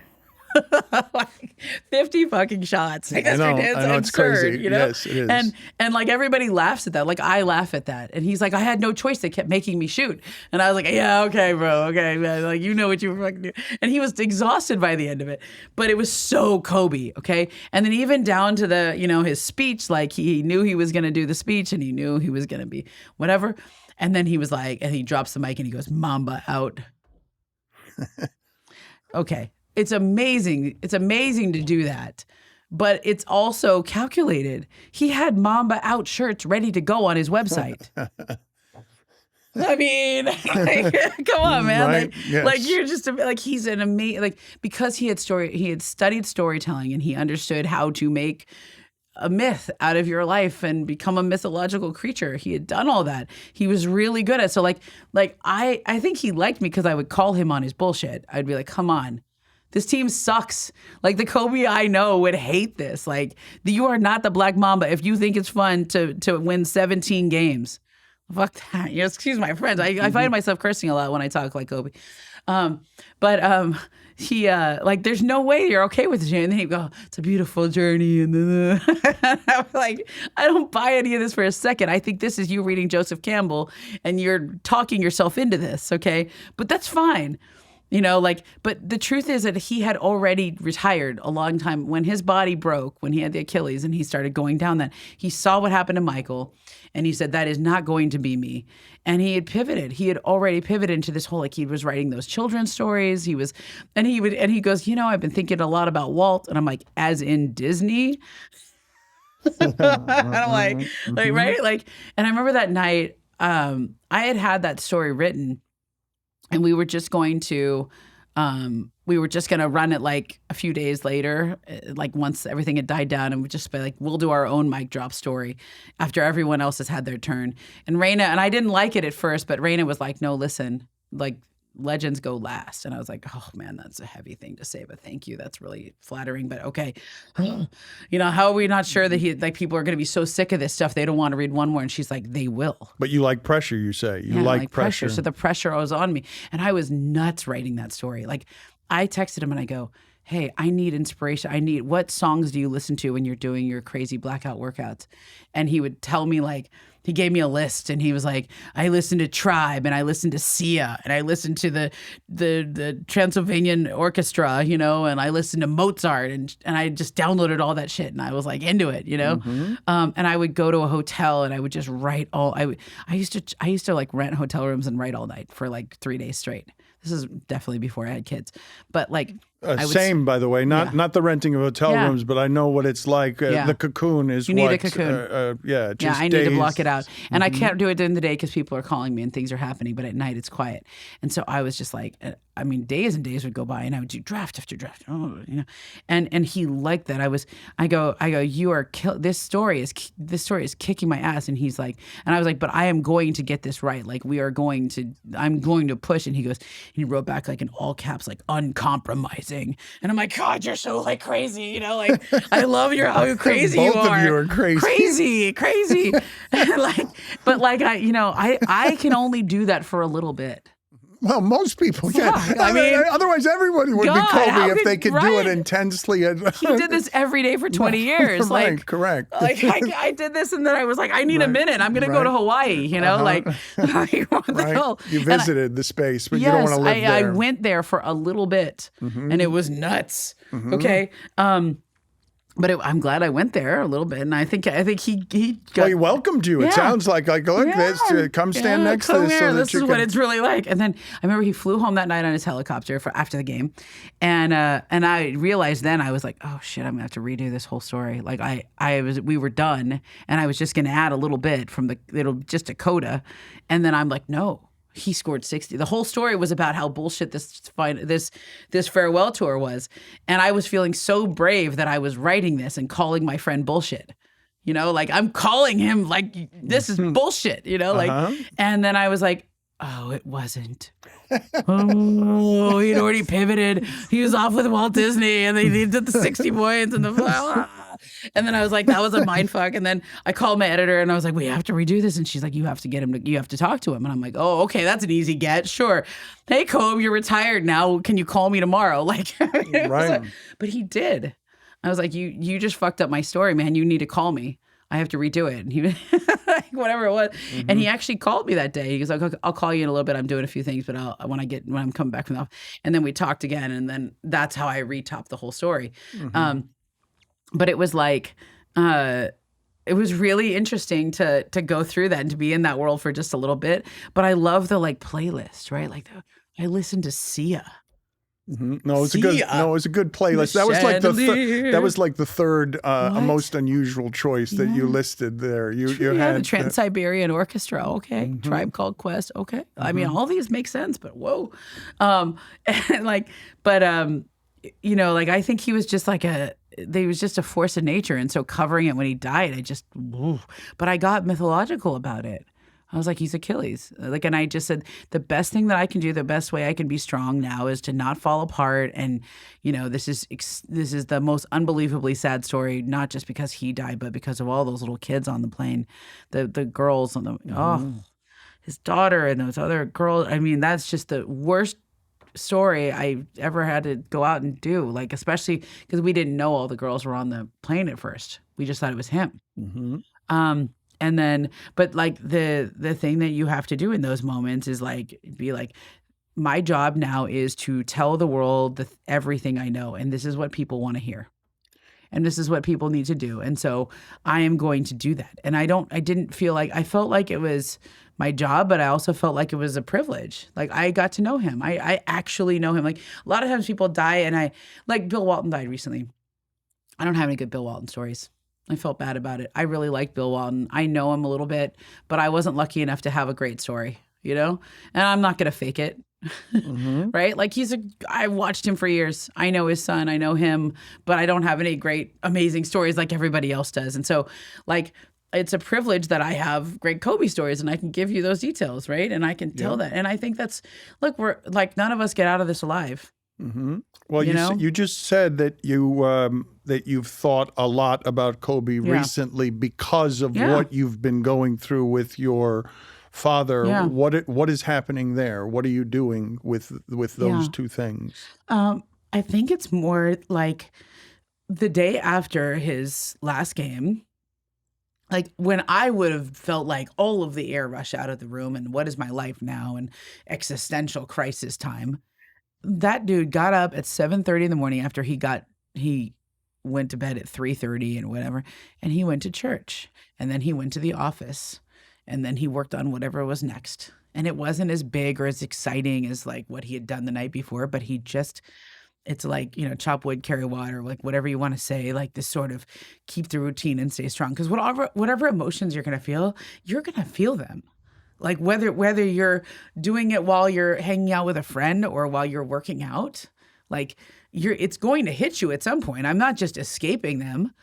50 fucking shots. I know, it's crazy. Yes, it is. And like, everybody laughs at that. Like, I laugh at that. And he's like, I had no choice. They kept making me shoot. And I was like, yeah, okay, bro. Okay, man. Like, you know what you were fucking doing. And he was exhausted by the end of it. But it was so Kobe, okay? And then even down to the, his speech, like, he knew he was going to do the speech and he knew he was going to be whatever. And then he was like, and he drops the mic and he goes, Mamba out. Okay. It's amazing. It's amazing to do that. But it's also calculated. He had Mamba out shirts ready to go on his website. I mean, like, come on, man. Right? Yes. Like you're just like he's an amazing because he had studied storytelling and he understood how to make a myth out of your life and become a mythological creature. He had done all that. He was really good at. So like I think he liked me because I would call him on his bullshit. I'd be like, come on. This team sucks. Like the Kobe I know would hate this. Like you are not the Black Mamba if you think it's fun to win 17 games. Fuck that. Excuse my friends. I find myself cursing a lot when I talk like Kobe. He like there's no way you're okay with it. And then he'd go, it's a beautiful journey. And then I'm like, I don't buy any of this for a second. I think this is you reading Joseph Campbell and you're talking yourself into this, okay? But that's fine. But the truth is that he had already retired a long time when his body broke, when he had the Achilles and he started going down that. He saw what happened to Michael and he said, that is not going to be me. And he had pivoted. He had already pivoted into this whole, like he was writing those children's stories. He goes, I've been thinking a lot about Walt. And I'm like, as in Disney? And I'm like, right? Like, and I remember that night, I had that story written. And we were just going to run it like a few days later, like once everything had died down, and we'd just be like, we'll do our own mic drop story after everyone else has had their turn. And Raina, and I didn't like it at first, but Raina was like, no, listen, like legends go last. And I was like, oh man, that's a heavy thing to say, but thank you. That's really flattering, but okay. How are we not sure that people are going to be so sick of this stuff they don't want to read one more? And she's like, they will. But you like pressure, you say. You like pressure. So the pressure was on me. And I was nuts writing that story. Like I texted him and I go, hey, I need inspiration. What songs do you listen to when you're doing your crazy blackout workouts? And he would tell me he gave me a list and he was like, I listened to Tribe and I listened to Sia and I listened to the Transylvanian Orchestra, and I listened to Mozart and I just downloaded all that shit and I was like into it, And I would go to a hotel and I would just write I used to like rent hotel rooms and write all night for like 3 days straight. This is definitely before I had kids, but like same, by the way, not the renting of hotel rooms, but I know what it's like. The cocoon is you need a cocoon. Just I need to block it out, and I can't do it during the day because people are calling me and things are happening. But at night it's quiet, and so I was just like, days and days would go by, and I would do draft after draft, and he liked that. I go, you are this story is kicking my ass, and he's like, and I was like, but I am going to get this right. Like I'm going to push, and he wrote back like in all caps, like uncompromising. And I'm like, God, you're so like crazy, like I love how crazy you are. Both of you are crazy. Crazy. I can only do that for a little bit. Well, most people can. Otherwise everybody would be Kobe if they could do it intensely. He did this every day for 20 years. Right, correct. Like I did this and then I was like, I need a minute. I'm going to go to Hawaii, what the hell? You visited the space, but you don't want to live there. I went there for a little bit and it was nuts. Okay. But I'm glad I went there a little bit, and I think he got. Well, he welcomed you. It sounds like look, this. Come stand next to this. So this is what it's really like. And then I remember he flew home that night on his helicopter after the game, and I realized then I was like, oh shit, I'm gonna have to redo this whole story. Like we were done, and I was just gonna add a little bit from just a coda, and then I'm like, no. He scored 60. The whole story was about how bullshit this farewell tour was. And I was feeling so brave that I was writing this and calling my friend bullshit. Like I'm calling him like this is bullshit, and then I was like, oh, it wasn't. Oh, he'd already pivoted. He was off with Walt Disney and they did the 60 points and and then I was like, that was a mind fuck. And then I called my editor and I was like, we have to redo this. And she's like, you have to talk to him. And I'm like, oh, okay, that's an easy get. Sure. Hey, Kobe, you're retired now. Can you call me tomorrow? Right. But he did. I was like, you just fucked up my story, man. You need to call me. I have to redo it. And he, whatever it was. And he actually called me that day. He was like, okay, I'll call you in a little bit. I'm doing a few things, but when I'm coming back from the office. And then we talked again. And then that's how I retopped the whole story. But it was like, it was really interesting to go through that and to be in that world for just a little bit. But I love the playlist, right? I listened to Sia. No, it was a good playlist. That was like the third most unusual choice that you listed there. You had the Trans-Siberian Orchestra. Okay, Tribe Called Quest. Okay, I mean all these make sense, but whoa, and like, but you know, like I think he was just like he was just a force of nature, and so covering it when he died, but I got mythological about it. I was like, he's Achilles. Like, and I just said, the best thing that I can do, the best way I can be strong now is to not fall apart. And, you know, this is the most unbelievably sad story, not just because he died, but because of all those little kids on the plane, the girls and his daughter and those other girls. I mean, that's just the worst story I ever had to go out and do. Like, especially because we didn't know all the girls were on the plane at first. We just thought it was him. And then, but like the thing that you have to do in those moments is like, be like, my job now is to tell the world everything I know. And this is what people want to hear. And this is what people need to do. And so I am going to do that. And I felt like it was my job, but I also felt like it was a privilege. Like I got to know him. I actually know him. Like a lot of times people die and like Bill Walton died recently. I don't have any good Bill Walton stories. I felt bad about it. I really like Bill Walton. I know him a little bit, but I wasn't lucky enough to have a great story, you know? And I'm not going to fake it, right? Like I watched him for years. I know his son. I know him, but I don't have any great, amazing stories like everybody else does. And so like, it's a privilege that I have great Kobe stories and I can give you those details, right? And I can tell that. And I think we're like, none of us get out of this alive. Well, you just said that you've thought a lot about Kobe recently because of what you've been going through with your father. Yeah. What is happening there? What are you doing with those two things? I think it's more like the day after his last game, like when I would have felt like all of the air rush out of the room and what is my life now and existential crisis time. That dude got up at 7:30 in the morning after he went to bed at 3:30 and whatever, and he went to church, and then he went to the office, and then he worked on whatever was next. And it wasn't as big or as exciting as like what he had done the night before, but it's like, you know, chop wood, carry water, like whatever you want to say, like this sort of keep the routine and stay strong. Because whatever emotions you're going to feel them. Like whether you're doing it while you're hanging out with a friend or while you're working out, like it's going to hit you at some point. I'm not just escaping them.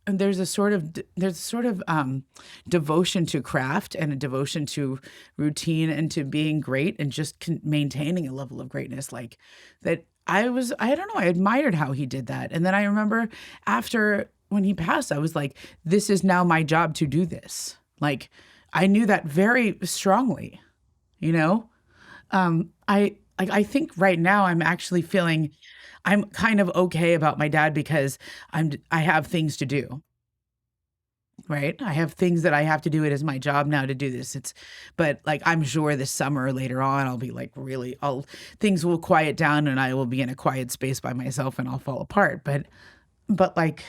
There's a sort of devotion to craft and a devotion to routine and to being great and just maintaining a level of greatness like that. I don't know. I admired how he did that. And then I remember after when he passed, I was like, this is now my job to do this. Like, I knew that very strongly, you know? I think right now I'm actually feeling I'm kind of okay about my dad because I have things to do, right? I have things that I have to do. It is my job now to do this. But like, I'm sure this summer or later on, I'll be like things will quiet down and I will be in a quiet space by myself and I'll fall apart. But like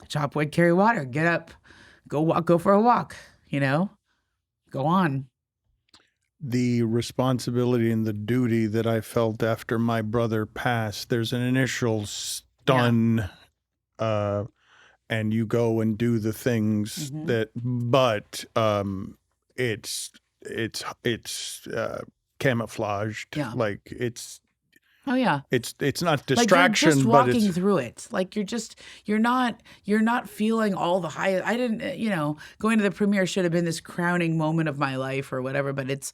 chop wood, carry water, get up, go for a walk, you know? Go on. The responsibility and the duty that I felt after my brother passed, there's an initial stun, and you go and do the things but it's camouflaged. Yeah. Like it's not distraction, like you're just but walking through it. Like you're not feeling all the high. I didn't, you know, going to the premiere should have been this crowning moment of my life or whatever, but it's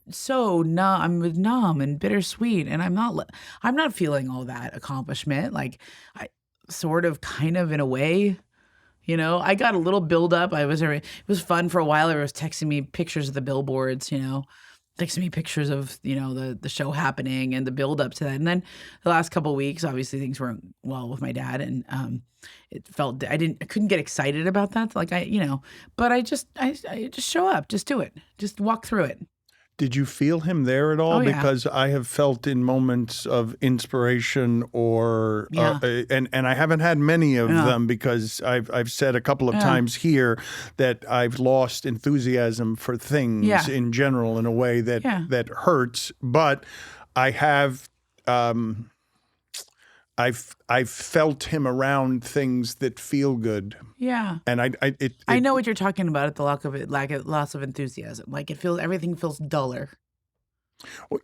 so numb and bittersweet, and I'm not feeling all that accomplishment. Like I sort of kind of in a way, you know, I got a little build up. It was fun for a while. It was texting me pictures of the billboards, you know. Texting me pictures of, you know, the show happening and the build up to that. And then the last couple of weeks, obviously things weren't well with my dad. And it felt, I couldn't get excited about that. Like but I just show up, just do it, just walk through it. Did you feel him there at all? Oh, yeah. Because I have felt in moments of inspiration or and I haven't had many of them because I've said a couple of times here that I've lost enthusiasm for things in general in a way that hurts. But I have. I've felt him around things that feel good. Yeah. And I know what you're talking about at the loss of enthusiasm. Like everything feels duller.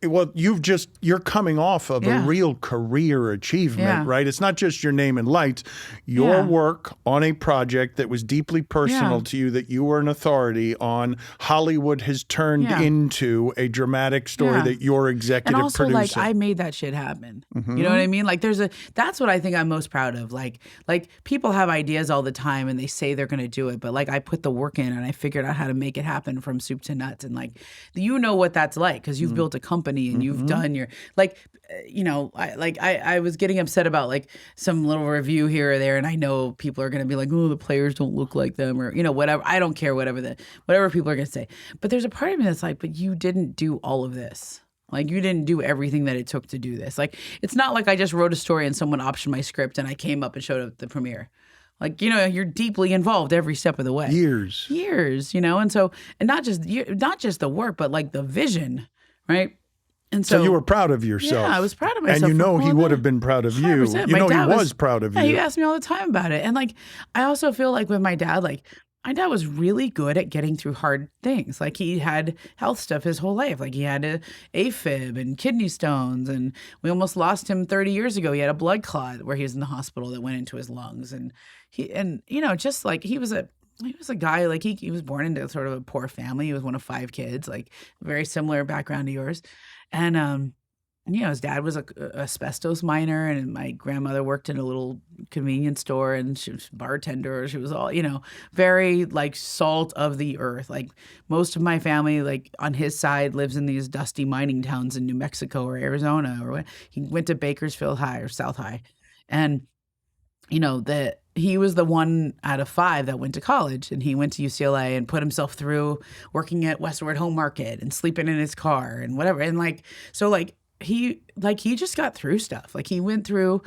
Well, you're coming off of a real career achievement, right? It's not just your name in lights. Your work on a project that was deeply personal to you, that you were an authority on, Hollywood has turned into a dramatic story that you're executive and also, producing. like, I made that shit happen. You know what I mean? Like, that's what I think I'm most proud of. Like people have ideas all the time and they say they're going to do it, but like I put the work in and I figured out how to make it happen from soup to nuts. And like, you know what that's like because you've built a company and you've done your I was getting upset about like some little review here or there, and I know people are going to be like, oh, the players don't look like them, or whatever. I don't care whatever people are going to say, but there's a part of me that's like, but you didn't do all of this. Like, you didn't do everything that it took to do this. Like, it's not like I just wrote a story and someone optioned my script and I came up and showed up at the premiere. Like, you're deeply involved every step of the way. Years, and so, and not just the work, but like the vision. Right. And so you were proud of yourself. Yeah, I was proud of myself. And he would have been proud of you. He was proud of you. He asked me all the time about it. And like, I also feel like with my dad, like my dad was really good at getting through hard things. Like he had health stuff his whole life. Like he had a AFib and kidney stones. And we almost lost him 30 years ago. He had a blood clot where he was in the hospital that went into his lungs. And just like he was a guy, like he was born into sort of a poor family. He was one of 5 kids, like very similar background to yours. And, his dad was a asbestos miner, and my grandmother worked in a little convenience store, and she was a bartender. She was all, very like salt of the earth. Like most of my family, like on his side, lives in these dusty mining towns in New Mexico or Arizona, or he went to Bakersfield High or South High. And, he was the one out of 5 that went to college, and he went to UCLA and put himself through working at Westward Home Market and sleeping in his car and whatever. And he just got through stuff. Like he went through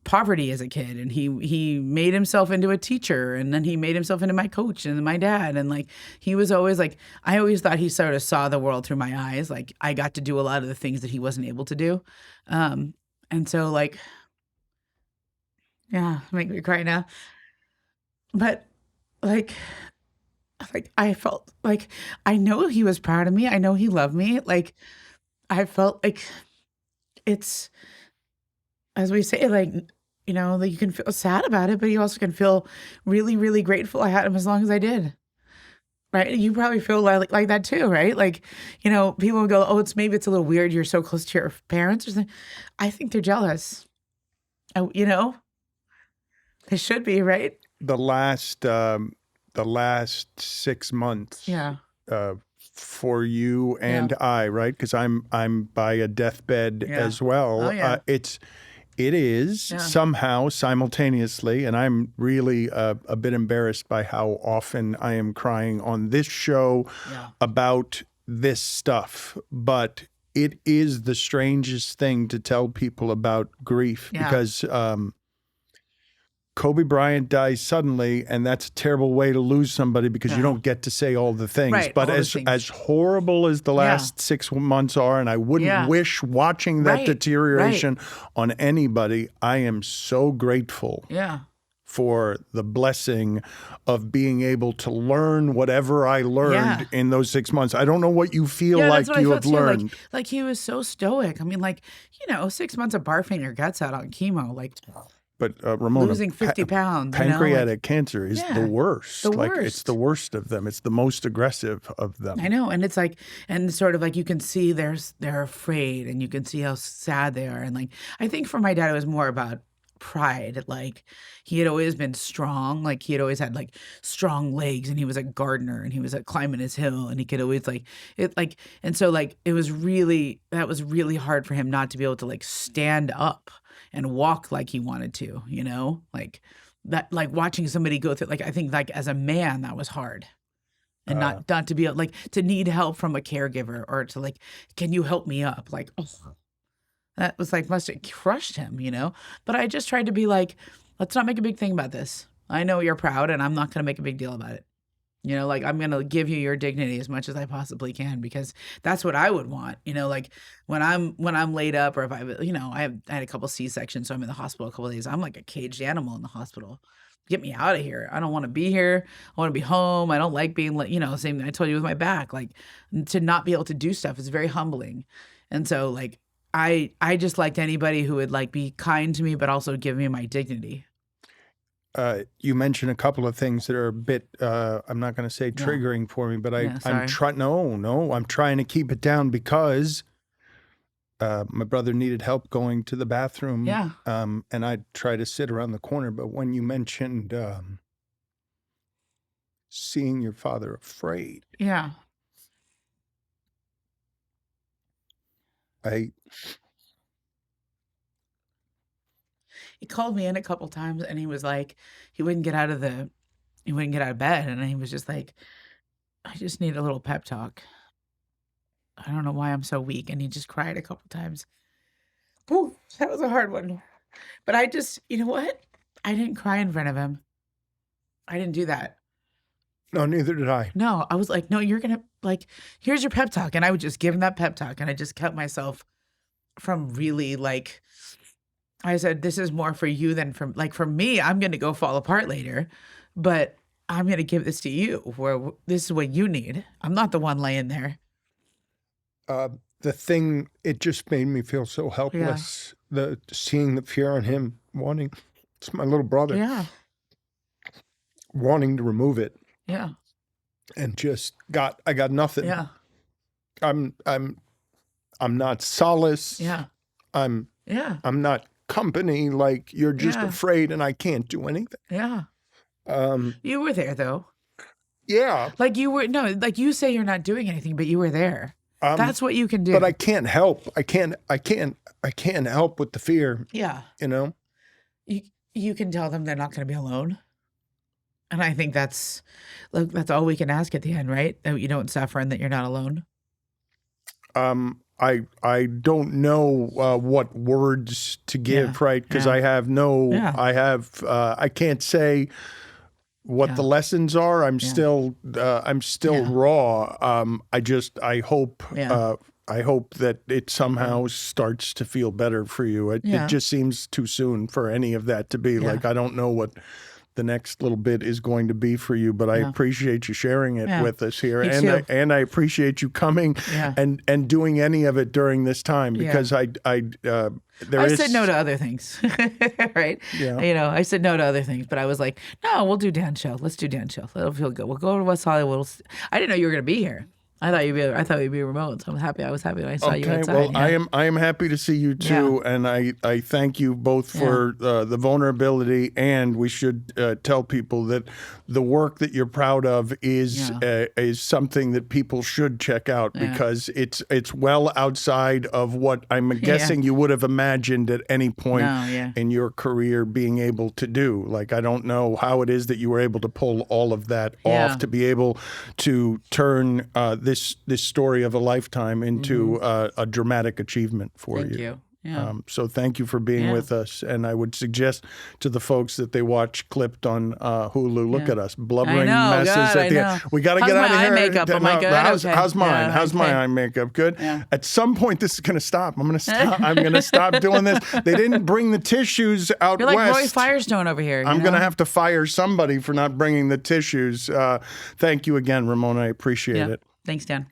poverty as a kid, and he made himself into a teacher, and then he made himself into my coach and my dad. And like, he was always like, I always thought he sort of saw the world through my eyes. Like I got to do a lot of the things that he wasn't able to do. And so like, yeah, make me cry now. But like I felt like I know he was proud of me. I know he loved me. Like I felt like it's, as we say, like, like you can feel sad about it, but you also can feel really, really grateful I had him as long as I did. Right? You probably feel like that too, right? Like, people would go, oh, maybe it's a little weird. You're so close to your parents or something. I think they're jealous. They should be, right? The last 6 months, for you and I, right? Because I'm by a deathbed as well. Oh, yeah. It is somehow simultaneously, and I'm really a bit embarrassed by how often I am crying on this show about this stuff, but it is the strangest thing to tell people about grief because Kobe Bryant dies suddenly, and that's a terrible way to lose somebody because you don't get to say all the things. Right, but as horrible as the last 6 months are, and I wouldn't wish watching that deterioration on anybody, I am so grateful for the blessing of being able to learn whatever I learned in those 6 months. I don't know what you feel like you have learned. Like he was so stoic. I mean, 6 months of barfing your guts out on chemo, like... But Ramona, losing 50 pounds. Pancreatic cancer is the worst. The worst. It's the worst of them. It's the most aggressive of them. I know. And it's like, and sort of like you can see they're afraid, and you can see how sad they are. And like, I think for my dad, it was more about pride. Like he had always been strong. Like he had always had like strong legs, and he was a gardener, and he was climbing his hill, and he could always and so like that was really hard for him not to be able to like stand up and walk like he wanted to, like that, like watching somebody go through, like, I think like as a man, that was hard. And not to be like, to need help from a caregiver, or to like, can you help me up? Like, oh, that was like, must have crushed him, but I just tried to be like, let's not make a big thing about this. I know you're proud, and I'm not going to make a big deal about it. You know, like I'm going to give you your dignity as much as I possibly can because that's what I would want. You know, like when I'm laid up or if I had a couple C-sections, so I'm in the hospital a couple of days. I'm like a caged animal in the hospital. Get me out of here. I don't want to be here. I want to be home. I don't like being, same thing I told you with my back, like to not be able to do stuff is very humbling. And so like, I just liked anybody who would like be kind to me, but also give me my dignity. You mentioned a couple of things that are a bit, I'm not going to say triggering for me, but I'm trying, I'm trying to keep it down because my brother needed help going to the bathroom. Yeah. And I'd try to sit around the corner. But when you mentioned seeing your father afraid. Yeah. He called me in a couple times and he was like, he wouldn't get out of bed. And he was just like, I just need a little pep talk. I don't know why I'm so weak. And he just cried a couple times. Ooh, that was a hard one. But I just, you know what? I didn't cry in front of him. I didn't do that. No, neither did I. No, I was like, no, you're going to like, here's your pep talk. And I would just give him that pep talk. And I just kept myself from really like, I said, this is more for you than for me, I'm going to go fall apart later, but I'm going to give this to you where this is what you need. I'm not the one laying there. The thing, it just made me feel so helpless. Yeah. Seeing the fear on him it's my little brother. Yeah. Wanting to remove it. Yeah. And I got nothing. Yeah. I'm not solace. Yeah. I'm not company, like you're just afraid and I can't do anything. Yeah. You were there though. Yeah. Like you say you're not doing anything, but you were there. That's what you can do. But I can't help. I can't help with the fear. Yeah. You know? You can tell them they're not going to be alone. And I think that's all we can ask at the end, right? That you don't suffer and that you're not alone. I don't know what words to give, right? Because I have I can't say what the lessons are. I'm still raw. I hope that it somehow starts to feel better for you. It just seems too soon for any of that to be. Like, I don't know what the next little bit is going to be for you, but I appreciate you sharing it with us here. And I appreciate you coming and doing any of it during this time because I said no to other things, right? Yeah. I said no to other things, but I was like, no, we'll do Dan Show. Let's do Dan Show. It'll feel good. We'll go to West Hollywood. I didn't know you were going to be here. I thought you'd be remote. So I was happy when I saw you outside. Well, I am happy to see you too, and I thank you both for the vulnerability. And we should tell people that the work that you're proud of is something that people should check out because it's well outside of what I'm guessing you would have imagined at any point in your career being able to do. Like, I don't know how it is that you were able to pull all of that off to be able to turn this story of a lifetime into a dramatic achievement for you. Thank you. Yeah. So thank you for being with us. And I would suggest to the folks that they watch Clipped on Hulu, look at us, blubbering messes at the end. We got to get out of here. How's my eye makeup? Am I good? How's mine? How's my eye makeup? Good? Yeah. At some point, this is going to stop. I'm going to stop doing this. They didn't bring the tissues out You're like west. Roy Firestone over here. I'm going to have to fire somebody for not bringing the tissues. Thank you again, Ramona. I appreciate it. Thanks, Dan.